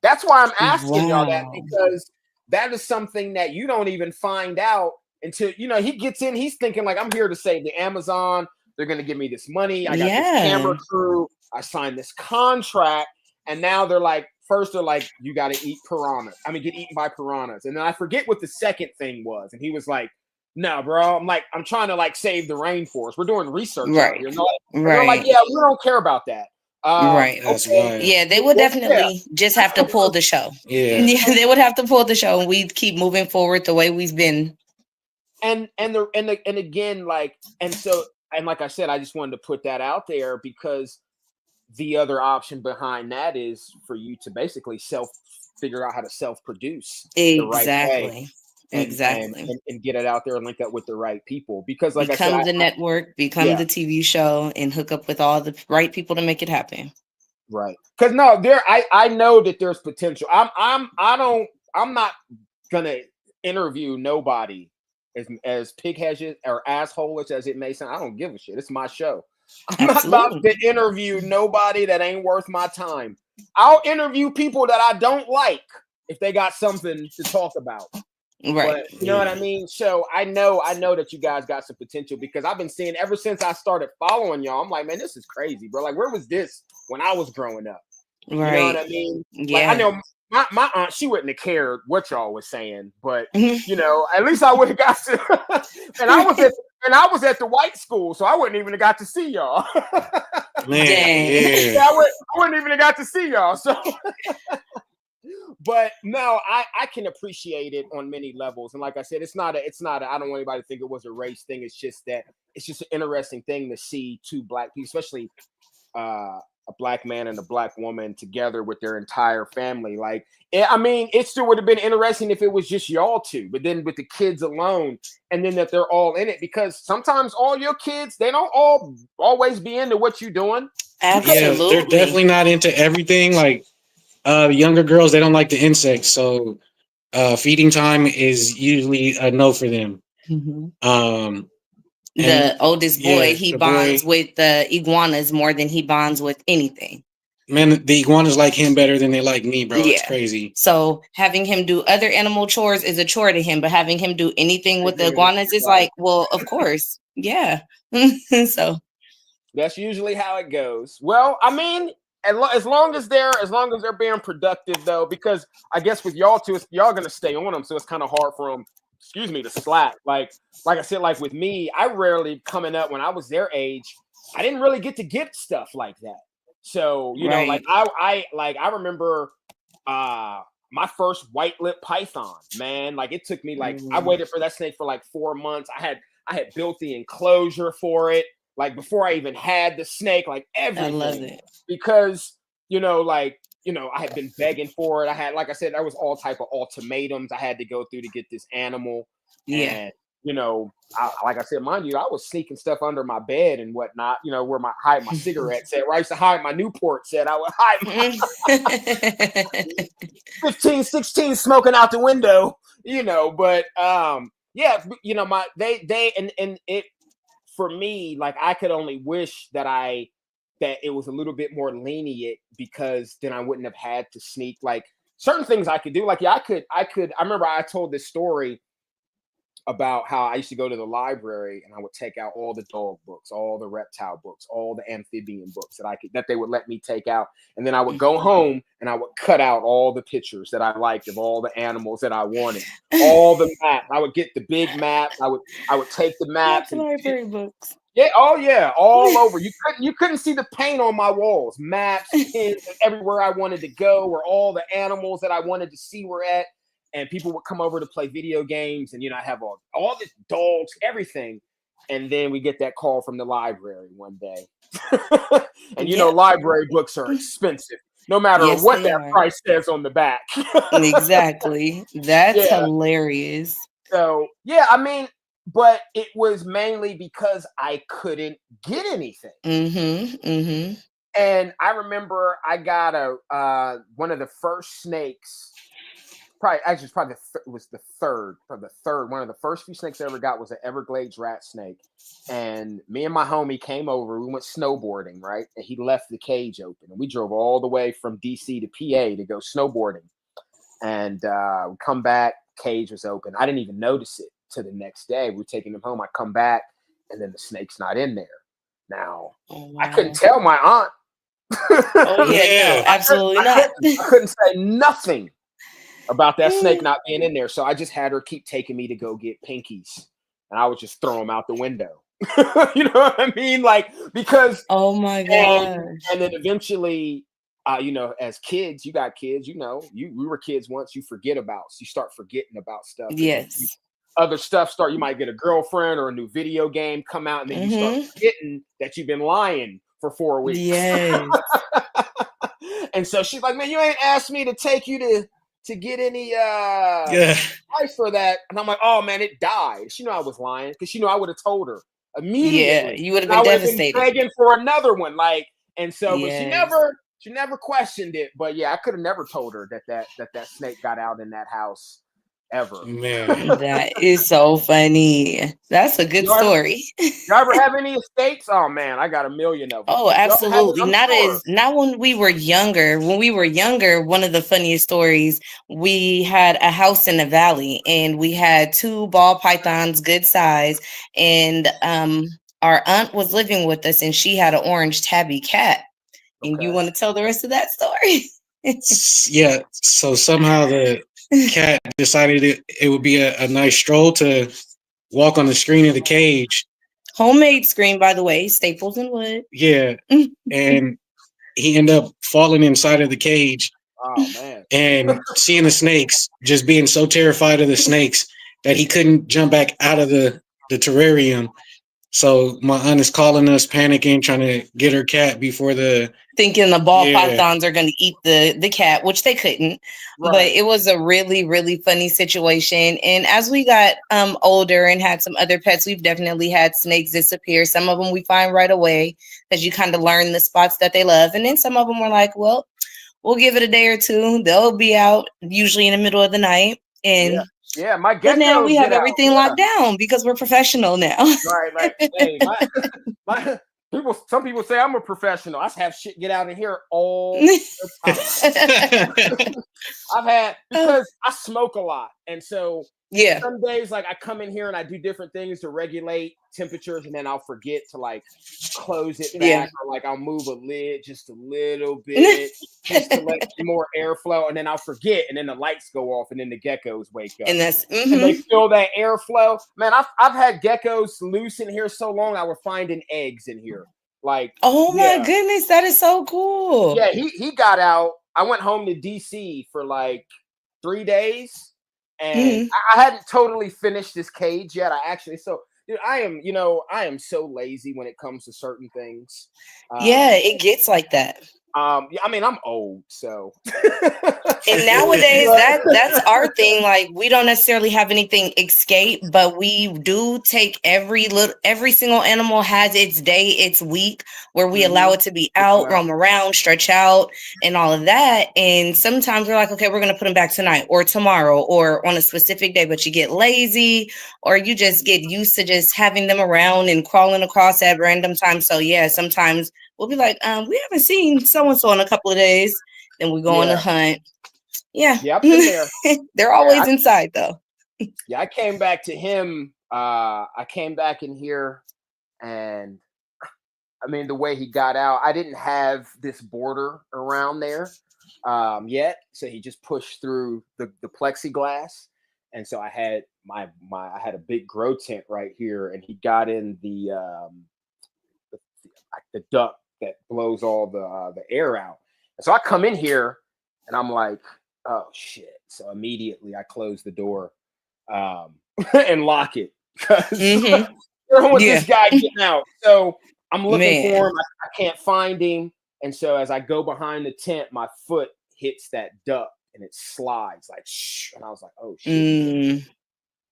That's why I'm asking y'all that, because that is something that you don't even find out until he gets in. He's thinking like, "I'm here to save the Amazon. They're going to give me this money. I got this camera crew. I signed this contract," and now they're like, first they're like, "You got to eat piranhas. I mean, get eaten by piranhas," and then I forget what the second thing was, and he was like. No, bro. I'm trying to like save the rainforest. We're doing research out here. They're like, yeah, we don't care about that. Right. Okay. Yeah, they would definitely just have to pull the show. Yeah, they would have to pull the show, and we'd keep moving forward the way we've been. And again, like, and like I said, I just wanted to put that out there, because the other option behind that is for you to basically figure out how to self-produce the right way. And get it out there and link up with the right people, because like become I said, the network, become the TV show, and hook up with all the right people to make it happen. Right. Because no, I know that there's potential. I'm not gonna interview nobody as pig-headed or assholish as it may sound. I don't give a shit. It's my show. I'm not about to interview nobody that ain't worth my time. I'll interview people that I don't like if they got something to talk about. Right. But you know what I mean? So I know that you guys got some potential, because I've been seeing ever since I started following y'all. I'm like, man, this is crazy, bro. Like, where was this when I was growing up? Right. You know what I mean? Yeah. Like, I know my aunt, she wouldn't have cared what y'all was saying, but at least I would have got to. and I was at the white school, so I wouldn't even have got to see y'all. Man, I wouldn't even have got to see y'all. So. But no, I can appreciate it on many levels. And like I said, it's not I don't want anybody to think it was a race thing. It's just an interesting thing to see 2 black people, especially a black man and a black woman together with their entire family. Like, I mean, it still would have been interesting if it was just y'all 2, but then with the kids alone, and then that they're all in it, because sometimes all your kids, they don't all always be into what you're doing. Absolutely. Yeah, they're definitely not into everything. Like, younger girls, they don't like the insects, so feeding time is usually a no for them. The oldest boy, he bonds with the iguanas more than he bonds with anything. Man, the iguanas like him better than they like me, bro. It's crazy. So having him do other animal chores is a chore to him, but having him do anything with the iguanas is like, well, of course. Yeah. So that's usually how it goes. Well, I mean, as long as they're being productive, though, because I guess with y'all 2, y'all gonna stay on them, so it's kind of hard for them, to slack. Like I said, like with me, I rarely, coming up when I was their age, I didn't really get to get stuff like that. So like I remember my first white lip python, man. Like, it took me I waited for that snake for like 4 months. I had built the enclosure for it. like before I even had the snake, like I love everything, it. because like I had been begging for it. I had, like I said, there was all type of ultimatums I had to go through to get this animal, Yeah. and like I said, mind you, I was sneaking stuff under my bed and whatnot, where my hide my cigarettes at, where I used to hide my Newport set. I would hide my 15, 16 smoking out the window, but yeah, my they and it, for me, like, I could only wish that it was a little bit more lenient, because then I wouldn't have had to sneak, like, certain things I could do. Like, yeah, I remember I told this story about how I used to go to the library and I would take out all the dog books, all the reptile books, all the amphibian books that they would let me take out. And then I would go home and I would cut out all the pictures that I liked of all the animals that I wanted, all the maps. I would get the big maps. I would take the maps and library books. yeah, oh yeah, all over. You couldn't see the paint on my walls. Maps, pins, and everywhere I wanted to go, where all the animals that I wanted to see were at. And people would come over to play video games, and I have all the dogs, everything. And then we get that call from the library one day. And library books are expensive, no matter Yes, what they that are. price says on the back. Exactly. That's Yeah. hilarious. So yeah, I mean, but it was mainly because I couldn't get anything. And I remember I got one of the first snakes. It was the third. One of the first few snakes I ever got was an Everglades rat snake. And me and my homie came over. We went snowboarding, right? And he left the cage open. And we drove all the way from DC to PA to go snowboarding. And we come back, cage was open. I didn't even notice it till the next day. We were taking him home. I come back, and then the snake's not in there. Now, I couldn't tell my aunt. Oh yeah, no, absolutely not. I couldn't say nothing about that snake not being in there. So I just had her keep taking me to go get pinkies, and I would just throw them out the window. You know what I mean? Like, because oh my god. And then eventually, as kids, you got kids, we were kids once, you start forgetting about stuff. Yes. Other stuff you might get a girlfriend or a new video game come out, and then you start forgetting that you've been lying for 4 weeks. Yes. And so she's like, man, you ain't asked me to take you to get any price for that. And I'm like, oh man, it died. She knew I was lying, because she knew I would have told her immediately. Yeah, you would have been devastated. Been begging for another one, like, and so, but she never questioned it. But yeah, I could have never told her that snake got out in that house ever. Man, that is so funny. That's a good story. You ever have any escapes? Oh man, I got a million of them. Oh, absolutely. Not when we were younger. When we were younger, one of the funniest stories, we had a house in the valley, and we had 2 ball pythons, good size, and our aunt was living with us, and she had an orange tabby cat. And you want to tell the rest of that story? Yeah. So somehow the cat decided it would be a nice stroll to walk on the screen of the cage. Homemade screen, by the way, staples and wood. Yeah. And he ended up falling inside of the cage. Oh man. And seeing the snakes, just being so terrified of the snakes that he couldn't jump back out of the terrarium. So my aunt is calling us, panicking, trying to get her cat before thinking the ball pythons are going to eat the cat, which they couldn't. Right. But it was a really, really funny situation. And as we got older and had some other pets, we've definitely had snakes disappear. Some of them we find right away, because you kind of learn the spots that they love. And then some of them were like, well, we'll give it a day or two. They'll be out usually in the middle of the night. And yeah, my geckos. But now we have everything locked down because we're professional now. Right, like, hey, some people say I'm a professional. I have shit get out of here all the time. Because I smoke a lot, and so some days, like, I come in here and I do different things to regulate temperatures, and then I'll forget to like close it back, or like I'll move a lid just a little bit just to let more airflow, and then I'll forget, and then the lights go off, and then the geckos wake up, and that's and they feel that airflow. Man, I've had geckos loose in here so long I was finding eggs in here. Like, oh my goodness, that is so cool. Yeah, he got out. I went home to DC for like 3 days, and I hadn't totally finished this cage yet. dude, I am so lazy when it comes to certain things. Yeah, it gets like that. Yeah, I mean, I'm old, so. And nowadays, that's our thing. Like, we don't necessarily have anything escape, but we do take every single animal has its day, its week, where we allow it to be out, roam around, stretch out, and all of that. And sometimes we're like, okay, we're gonna put them back tonight or tomorrow or on a specific day, but you get lazy or you just get used to just having them around and crawling across at random times. So yeah, sometimes we'll be like, we haven't seen so and so in a couple of days. Then we go on a hunt. Yeah. Yeah, I've been there. They're always inside though. Yeah, I came back to him. I came back in here, and I mean, the way he got out, I didn't have this border around there yet, so he just pushed through the plexiglass, and so I had I had a big grow tent right here, and he got in the duct that blows all the air out. And so I come in here, and I'm like, oh shit! So immediately I close the door and lock it because I don't want this guy getting out. So I'm looking for him. I can't find him. And so as I go behind the tent, my foot hits that duct and it slides like shh. And I was like, oh shit.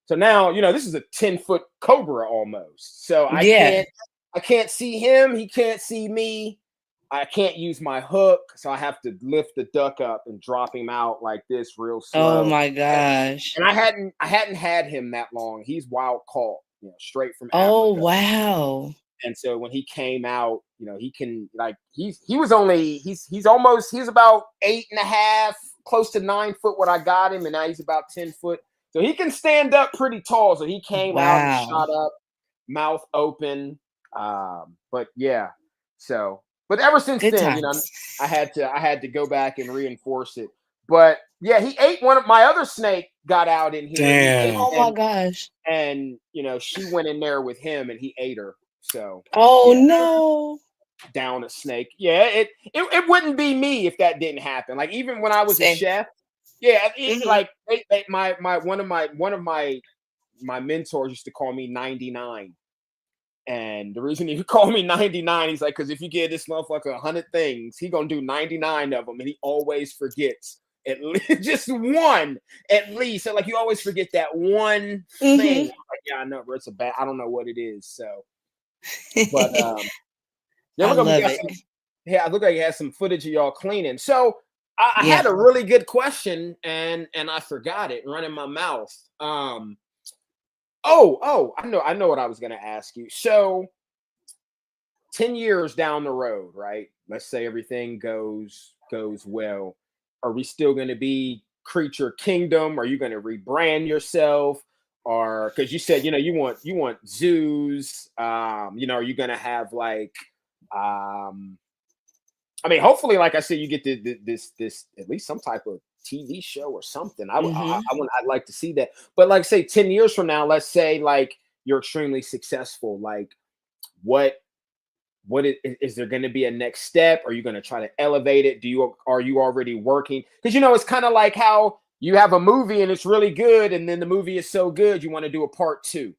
So now, this is a 10-foot cobra almost. So I can't see him. He can't see me. I can't use my hook. So I have to lift the duck up and drop him out like this real slow. Oh my gosh. And I hadn't had him that long. He's wild caught, straight from Africa. Oh wow. And so when he came out, he can he's about 8.5, close to 9 foot when I got him, and now he's about 10 foot. So he can stand up pretty tall. So he came out and shot up, mouth open. But yeah, so but ever since then, I had to go back and reinforce it. But yeah, he ate one of my other snake got out in here. Damn. Oh my gosh. And she went in there with him and he ate her. So no. Down a snake. Yeah, it wouldn't be me if that didn't happen. Like even when I was a chef, like one of my mentors used to call me 99. And the reason he called me 99, he's like, because if you give this motherfucker 100 things, he gonna do 99 of them, and he always forgets at least just one, at least. So like you always forget that one thing. Like, yeah, I know, bro. It's I don't know what it is. So, but I love it. I look like you had some footage of y'all cleaning. So I had a really good question, and I forgot it running my mouth. I know what I was going to ask you. So 10 years down the road, right? Let's say everything goes well. Are we still going to be Kreature Kingdom? Are you going to rebrand yourself? Or because you said, you want zoos, are you going to have like, I mean, hopefully, like I said, you get this at least some type of TV show or something. I'd like to see that. But like say 10 years from now, let's say like you're extremely successful. Like what is there going to be a next step? Are you going to try to elevate it? Are you already working? Because it's kind of like how you have a movie and it's really good, and then the movie is so good you want to do a part 2.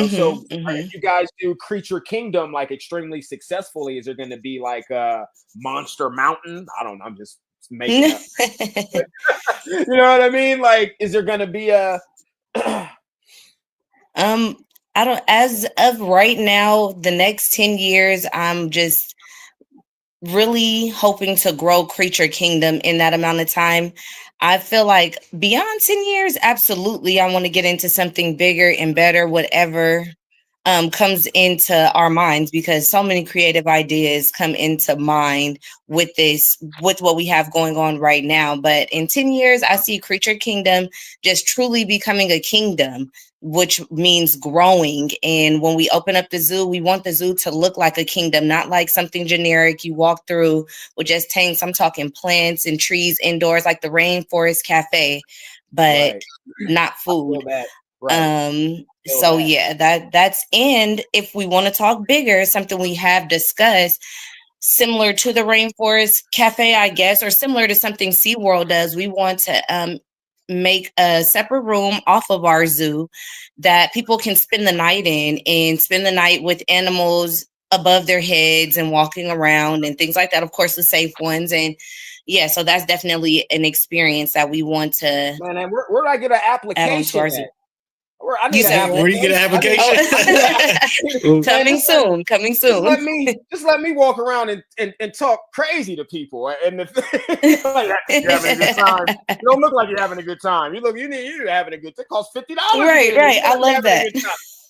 So if you guys do Kreature Kingdom like extremely successfully, is there going to be like a Monster Mountain? I don't know. I'm just making up. You know what I mean? Like, is there going to be a? I don't. As of right now, the next 10 years, I'm just really hoping to grow Kreature Kingdom in that amount of time. I feel like beyond 10 years, absolutely, I want to get into something bigger and better, whatever comes into our minds, because so many creative ideas come into mind with what we have going on right now. But in 10 years, I see Kreature Kingdom just truly becoming a kingdom, which means growing. And when we open up the zoo, we want the zoo to look like a kingdom, not like something generic you walk through with just tanks. I'm talking plants and trees indoors, like the Rainforest Cafe, but not food. Right. So yeah, that's, and if we want to talk bigger, something we have discussed, similar to the Rainforest Cafe, I guess, or similar to something SeaWorld does, we want to make a separate room off of our zoo that people can spend the night in and spend the night with animals above their heads and walking around and things like that. Of course, the safe ones. And yeah, so that's definitely an experience that we want to Man, and where do I get an add on to application our at? zoo. I need You an said Where you get an application? Man, coming soon, coming soon. just let me walk around and talk crazy to people. And the like, you're having a good time. You don't look like you're having a good time. You're having a good time. It costs $50. Right. I love that.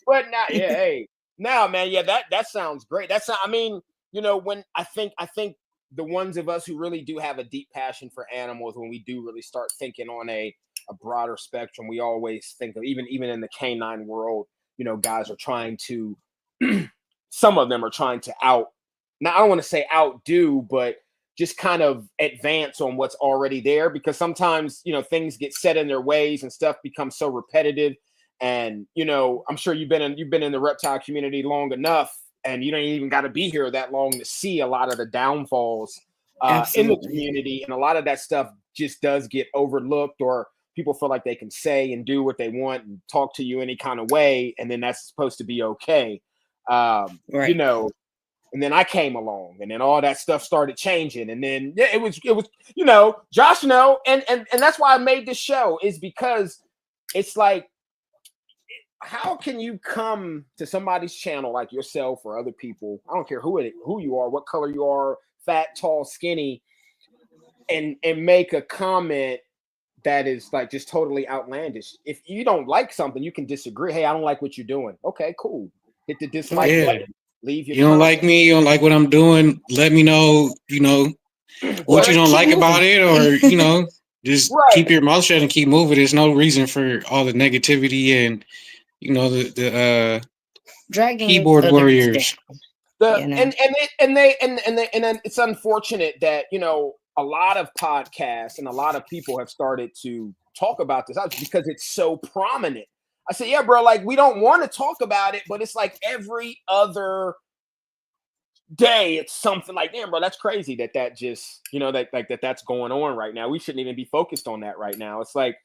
But now, yeah, hey, now, man, yeah, that sounds great. I mean, when I think the ones of us who really do have a deep passion for animals, when we do really start thinking on a broader spectrum, we always think of even in the canine world, guys are trying to some of them are trying to now I don't want to say outdo, but just kind of advance on what's already there, because sometimes things get set in their ways and stuff becomes so repetitive. And I'm sure you've been in the reptile community long enough, and you don't even got to be here that long to see a lot of the downfalls in the community, and a lot of that stuff just does get overlooked, or people feel like they can say and do what they want and talk to you any kind of way, and then that's supposed to be okay. Right. And then I came along, and then all that stuff started changing, and then it was Josh, and that's why I made this show, is because it's like, how can you come to somebody's channel like yourself or other people, I don't care who you are, what color you are, fat, tall, skinny, and make a comment that is like just totally outlandish. If you don't like something, you can disagree. Hey, I don't like what you're doing. Okay, cool. Hit the dislike button. Leave your You don't like me, you don't like what I'm doing. Let me know, what you don't like about it, or just keep your mouth shut and keep moving. There's no reason for all the negativity and the dragging keyboard warriors. And it's unfortunate that a lot of podcasts and a lot of people have started to talk about this because it's so prominent. I said, yeah, bro, like, we don't want to talk about it, but it's like every other day it's something like, damn, bro, that's crazy that just that's going on right now. We shouldn't even be focused on that right now. It's like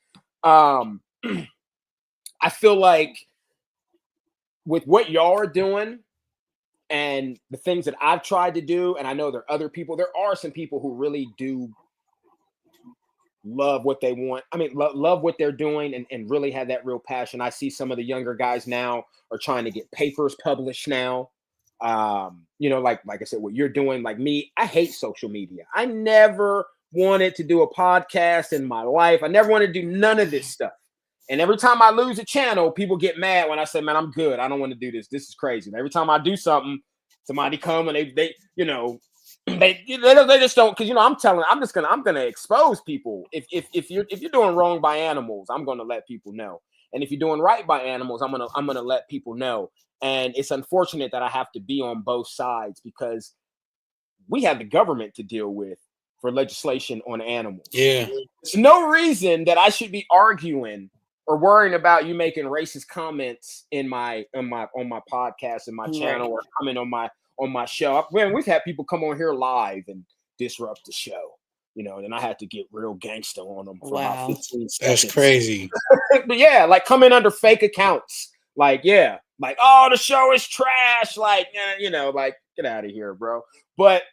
I feel like with what y'all are doing and the things that I've tried to do, and I know there are some people who really do love what they want. I mean, love what they're doing and really have that real passion. I see some of the younger guys now are trying to get papers published now. Like I said, what you're doing, like me, I hate social media. I never wanted to do a podcast in my life. I never wanted to do none of this stuff. And every time I lose a channel, people get mad when I say, man, I'm good. I don't want to do this. This is crazy. And every time I do something, somebody come and they just don't, because I'm gonna expose people. If you're doing wrong by animals, I'm gonna let people know. And if you're doing right by animals, I'm gonna let people know. And it's unfortunate that I have to be on both sides, because we have the government to deal with for legislation on animals. Yeah. There's no reason that I should be arguing or worrying about you making racist comments on my podcast and my channel, or coming on my show. Man, we've had people come on here live and disrupt the show, and I had to get real gangster on them for about 15 seconds. That's crazy. But yeah, like coming under fake accounts. Like, yeah, like, oh, the show is trash. Like, like, get out of here, bro. But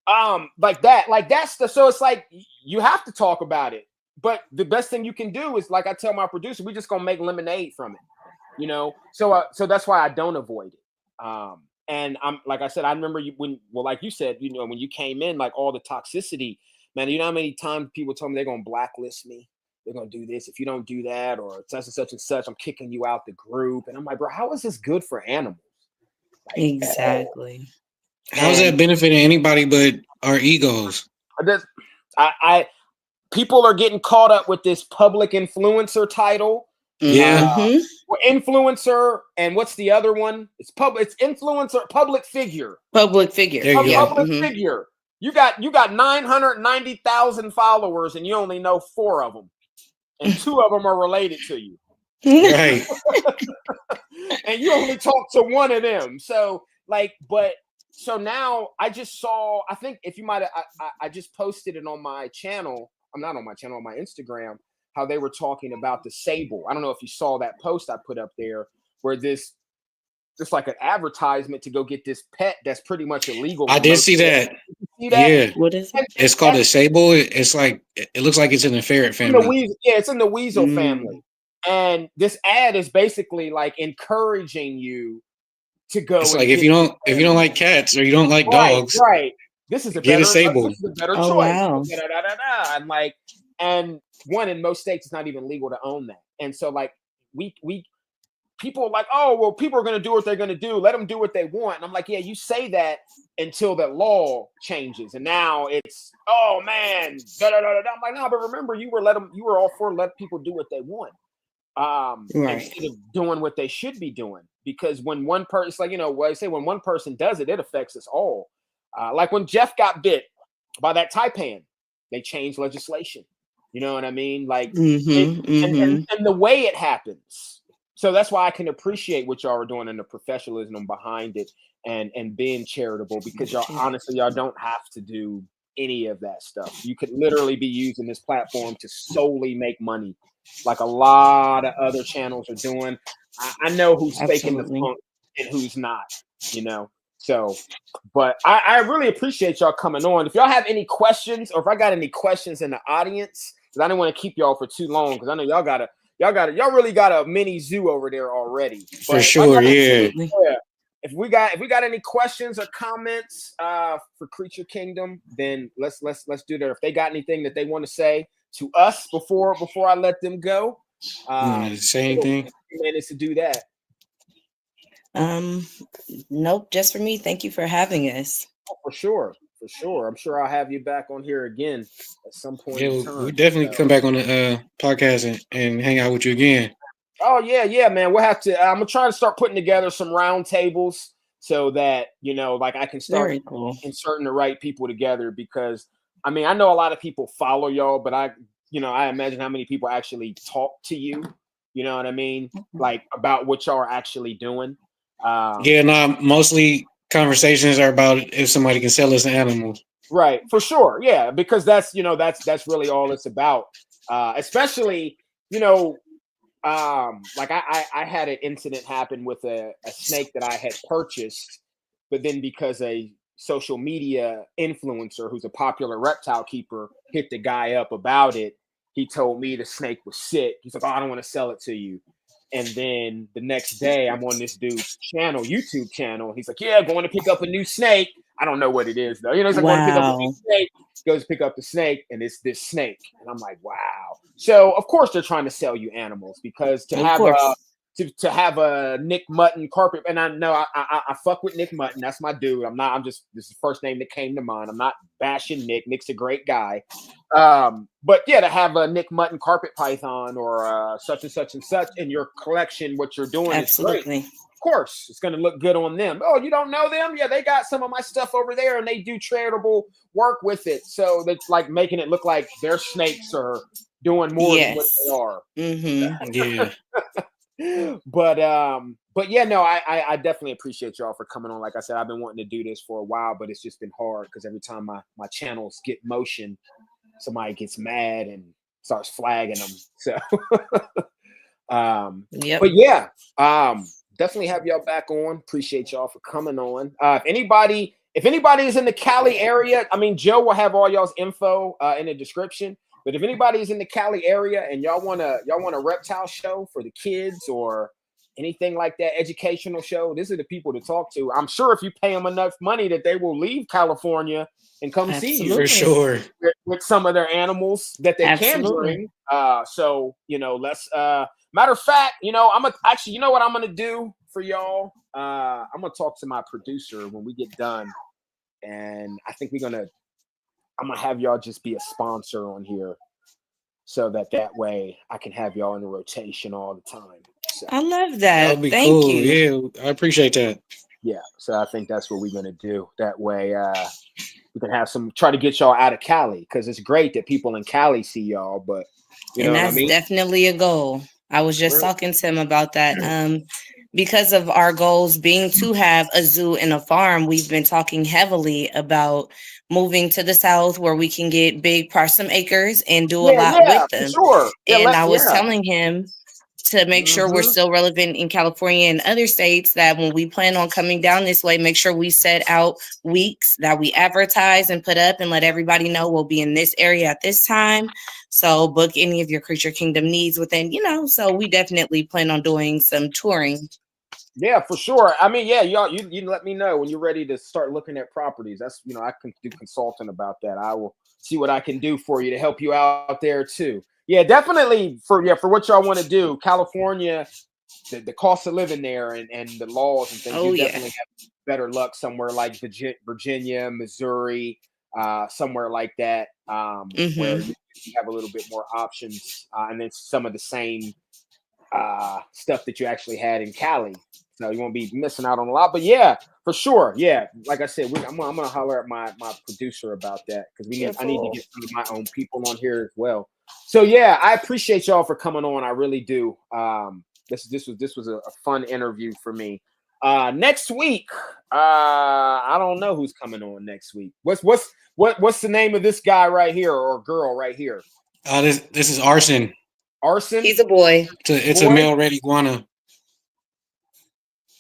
so it's like, you have to talk about it. But the best thing you can do is, like I tell my producer, we're just gonna make lemonade from it, So that's why I don't avoid it. And I'm, like I said, I remember like you said, when you came in, like all the toxicity, man. You know how many times people told me they're gonna blacklist me, they're gonna do this if you don't do that, or such and such. I'm kicking you out the group, and I'm like, bro, how is this good for animals? Like, exactly. How's that benefiting anybody but our egos? People are getting caught up with this public influencer title. Yeah. Influencer, and what's the other one? It's influencer, public figure. Public figure. Figure. You got 990,000 followers, and you only know 4 of them, and 2 of them are related to you. Right. And you only talk to 1 of them. So now I just saw, I think if you might have, I just posted it on my channel. I'm not on my channel, on my Instagram. how they were talking about the sable. I don't know if you saw that post I put up there where this just like an advertisement to go get this pet that's pretty much illegal. I did see that. See that? Yeah, What is it? it's called a sable. It's like it looks like it's in the ferret family. It's in the weasel family. And this ad is basically like encouraging you to go. It's like if you don't like cats or you don't like dogs, right? This is a get better a sable. This is a better Oh, choice. wow. And like, and one in most states it's not even legal to own that. And so like we people are like, oh well, people are going to do what they're going to do. Let them do what they want. And I'm like, yeah, you say that until the law changes, and now it's oh man, I'm like, no, but remember you were all for let people do what they want. Instead of doing what they should be doing, because when one person, it's like, you know what I say, when one person does it, it affects us all. Like when Jeff got bit by that taipan, they changed legislation. You know what I mean? Like, and the way it happens. So that's why I can appreciate what y'all are doing and the professionalism behind it, and being charitable, because y'all honestly y'all don't have to do any of that stuff. You could literally be using this platform to solely make money, like a lot of other channels are doing. I know who's faking the funk and who's not, you know. So, but I really appreciate y'all coming on. If y'all have any questions, or if I got any questions in the audience, because I didn't want to keep y'all for too long, because I know y'all really got a mini zoo over there already. For sure, yeah. If we got any questions or comments for Creature Kingdom, then let's do that. If they got anything that they want to say to us before I let them go, say anything. Minutes to do that. Nope, just for me. Thank you for having us. Oh, for sure. I'm sure I'll have you back on here again at some point. Yeah, in time. we definitely come back on the podcast and hang out with you again. Oh yeah, man. We'll have to. I'm gonna try to start putting together some round tables so that, you know, like I can start inserting the right people together, because I mean, I know a lot of people follow y'all, but I imagine how many people actually talk to you. You know what I mean? Like about what y'all are actually doing. Mostly conversations are about if somebody can sell us an animal. Right, for sure. Yeah, because that's really all it's about. Especially, like I had an incident happen with a snake that I had purchased, but then because a social media influencer who's a popular reptile keeper hit the guy up about it, he told me the snake was sick. He's like, oh, I don't want to sell it to you. And then the next day I'm on this dude's YouTube channel. He's like, yeah, going to pick up a new snake. I don't know what it is though. He's like, going to pick up a new snake. Goes to pick up the snake, and it's this snake. And I'm like, wow. So of course they're trying to sell you animals, because to have a Nick Mutton carpet, and I know I fuck with Nick Mutton. That's my dude. This is the first name that came to mind. I'm not bashing Nick. Nick's a great guy. But yeah, to have a Nick Mutton carpet python or such and such and such in your collection, what you're doing is great. Of course, it's going to look good on them. Oh, you don't know them? Yeah, they got some of my stuff over there, and they do charitable work with it. So that's like making it look like their snakes are doing more than what they are. Yeah. But yeah, no, I definitely appreciate y'all for coming on. Like I said, I've been wanting to do this for a while, but it's just been hard because every time my channels get motion, somebody gets mad and starts flagging them. So, but yeah, definitely have y'all back on. Appreciate y'all for coming on. If anybody is in the Cali area, I mean, Joe will have all y'all's info in the description. But if anybody is in the Cali area and y'all want a reptile show for the kids or anything like that, educational show, these are the people to talk to. I'm sure if you pay them enough money that they will leave California and come see you for sure with some of their animals that they can bring. So let's. Matter of fact, you know what I'm gonna do for y'all. I'm gonna talk to my producer when we get done, and I think I'm gonna have y'all just be a sponsor on here, so that way I can have y'all in the rotation all the time. So, I love that. That'd be Thank cool. you. Yeah, I appreciate that. Yeah, so I think that's what we're gonna do. That way, we can try to get y'all out of Cali, because it's great that people in Cali see y'all, but you know what I mean? Definitely a goal. I was just talking to him about that. because of our goals being to have a zoo and a farm, we've been talking heavily about moving to the south where we can get big parsum acres and do a Yeah, lot yeah, with for them. sure. Yeah, And I was yeah. telling him to make sure we're Mhm. still relevant in California and other states, that when we plan on coming down this way, make sure we set out weeks that we advertise and put up and let everybody know we'll be in this area at this time. So book any of your Creature Kingdom needs within, so we definitely plan on doing some touring. Yeah, for sure. I mean, yeah, y'all, you let me know when you're ready to start looking at properties. That's I can do consulting about that. I will see what I can do for you to help you out there too. Yeah, definitely for what y'all want to do. California, the cost of living there and the laws and things, Oh you yeah. definitely have better luck somewhere like Virginia, Missouri, somewhere like that, where Mm-hmm. you have a little bit more options, and then some of the same stuff that you actually had in Cali. So you won't be missing out on a lot. But yeah, for sure. Yeah, like I said, I'm gonna holler at my producer about that because I need to get some of my own people on here as well. So yeah, I appreciate y'all for coming on. I really do. This was a fun interview for me. Next week, I don't know who's coming on next week. What's the name of this guy right here or girl right here? This is Arson. Arson. He's a boy. It's a Boy? male red iguana.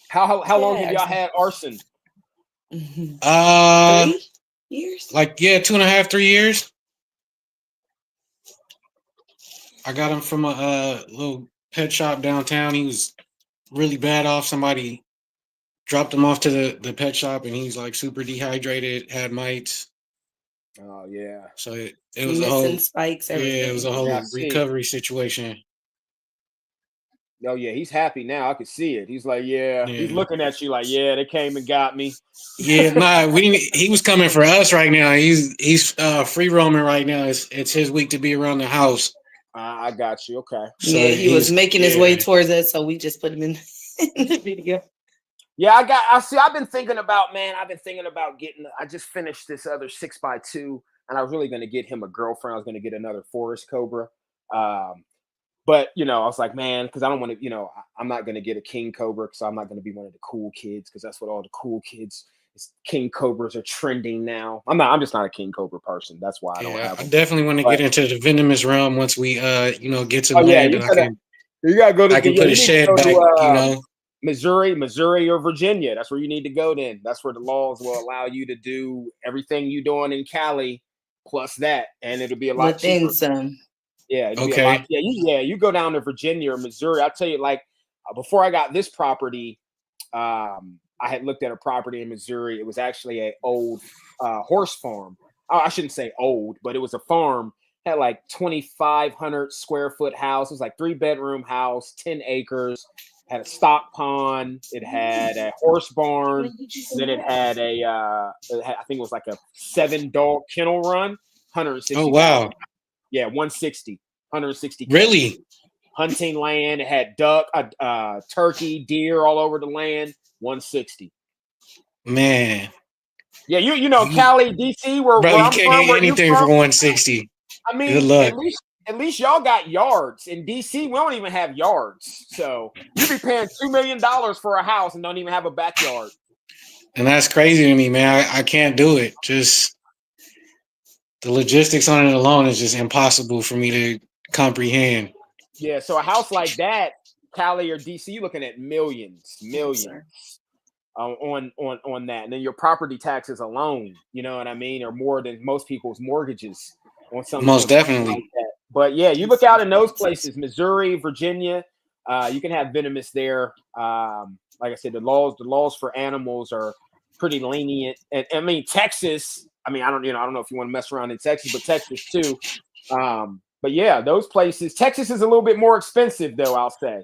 How long have Yeah. y'all had Arson? Uh, 3 years. 2.5, 3 years. I got him from a little pet shop downtown. He was really bad off. Somebody dropped him off to the pet shop, and he's like super dehydrated, had mites. Oh yeah. So it was a Missing whole spikes, yeah, it was everything. a Yeah, I whole see. recovery situation. Oh yeah, he's happy now. I can see it. He's like, yeah. He's Yeah. looking at you like, yeah, they came and got me. Yeah, nah, we didn't. He was coming for us right now. He's free roaming right now. It's his week to be around the house. I got you. Okay. So Yeah, he was making his way yeah. towards us, so we just put him in the video. Yeah, I see. I've been thinking about getting. I just finished this other 6x2, and I was really going to get him a girlfriend. I was going to get another forest cobra. But I was like, man, because I don't want to. I'm not going to get a king cobra because I'm not going to be one of the cool kids because that's what all the cool kids. King cobras are trending now. I'm just not a king cobra person. That's why I don't Yeah, have I one. definitely want to But get into the venomous realm once we get some oh yeah, land and you gotta go to I can yeah, put you a need to shed go back, to Missouri or Virginia. That's where you need to go then. That's where the laws will allow you to do everything you doing in Cali plus that, and it'll be a lot Within cheaper. some. Yeah, it'll be a lot. Okay. You go down to Virginia or Missouri. I'll tell you, like before I got this property, I had looked at a property in Missouri. It was actually a old horse farm. I shouldn't say old, but it was a farm. Had like 2,500 square foot house. It was like 3-bedroom house, 10 acres. Had a stock pond. It had a horse barn. And then I think it was like a 7-dog kennel run. Oh 160,000. wow. Yeah, 160, 160K. Really? Hunting land. It had duck, turkey, deer all over the land. 160. Man. Yeah, Cali, DC, where Bro, you I'm can't from, get where you anything for from. 160. I Good mean, luck. at least y'all got yards. In DC, we don't even have yards. So you be paying $2 million for a house and don't even have a backyard. And that's crazy to me, man. I can't do it. Just the logistics on it alone is just impossible for me to comprehend. Yeah, so a house like that, Cali or DC, you're looking at millions on that, and then your property taxes alone, you know what I mean, are more than most people's mortgages on Most something definitely. like that. But yeah, you look out in those places, Missouri, Virginia, you can have venomous there. Like I said, the laws for animals are pretty lenient, and I mean Texas. I mean, I don't know if you want to mess around in Texas, but Texas too. But yeah, those places. Texas is a little bit more expensive, though. I'll say.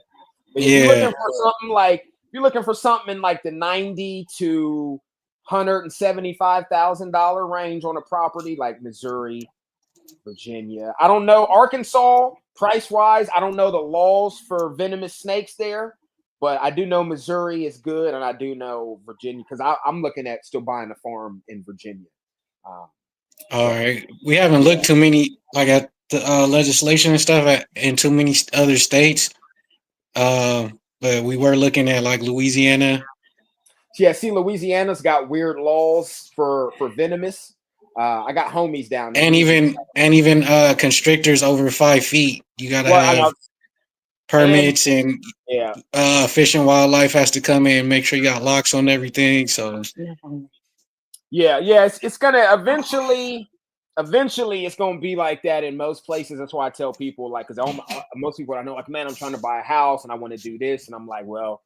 But if you're looking Yeah. for something like in like the $90,000 to $175,000 range on a property like Missouri, Virginia. I don't know Arkansas price wise. I don't know the laws for venomous snakes there, but I do know Missouri is good, and I do know Virginia because I'm looking at still buying a farm in Virginia. All right. We haven't looked too many at the legislation and stuff in too many other states. but we were looking at like Louisiana. Yeah, see, Louisiana's got weird laws for venomous. I got homies down there. And even constrictors over 5 feet. You gotta Well, I have know, permits, and yeah, Fish and Wildlife has to come in and make sure you got locks on everything. So yeah. It's gonna eventually it's gonna be like that in most places. That's why I tell people, like, because most people I know, like, man, I'm trying to buy a house and I want to do this, and I'm like, well,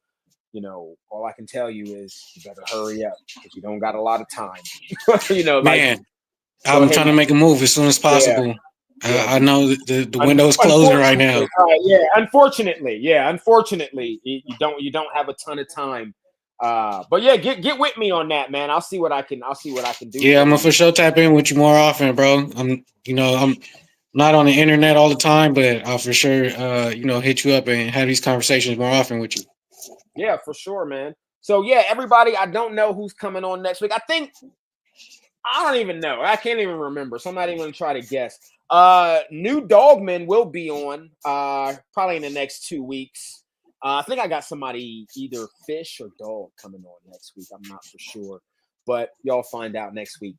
you know, all I can tell you is you better hurry up because you don't got a lot of time. You know, like, man, go I'm ahead. trying to make a move as soon as Yeah, possible. yeah. I know the window is closing right now. Unfortunately, you don't have a ton of time. But yeah, get with me on that, man. I'll see what I can do. Yeah, I'm For gonna you. for sure tap in with you more often, bro. I'm not on the internet all the time, but I'll for sure hit you up and have these conversations more often with you. Yeah, for sure, man. So yeah, everybody, I don't know who's coming on next week. I don't even know. I can't even remember. So I'm not even gonna try to guess. New Dogman will be on probably in the next 2 weeks. I think I got somebody, either Fish or Dog, coming on next week. I'm not for sure, but y'all find out next week.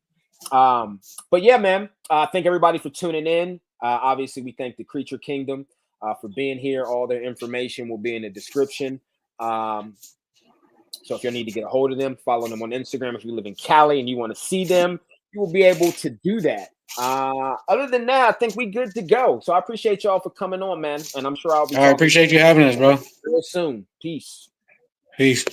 But yeah, man, thank everybody for tuning in. Obviously, we thank the Kreature Kingdom for being here. All their information will be in the description. So if you need to get a hold of them, follow them on Instagram. If you live in Cali and you want to see them, you will be able to do that. Other than that, I think we good to go. So I appreciate y'all for coming on, man. And I'm sure I'll be All right, talking appreciate you having us, bro. real soon. Peace. Peace.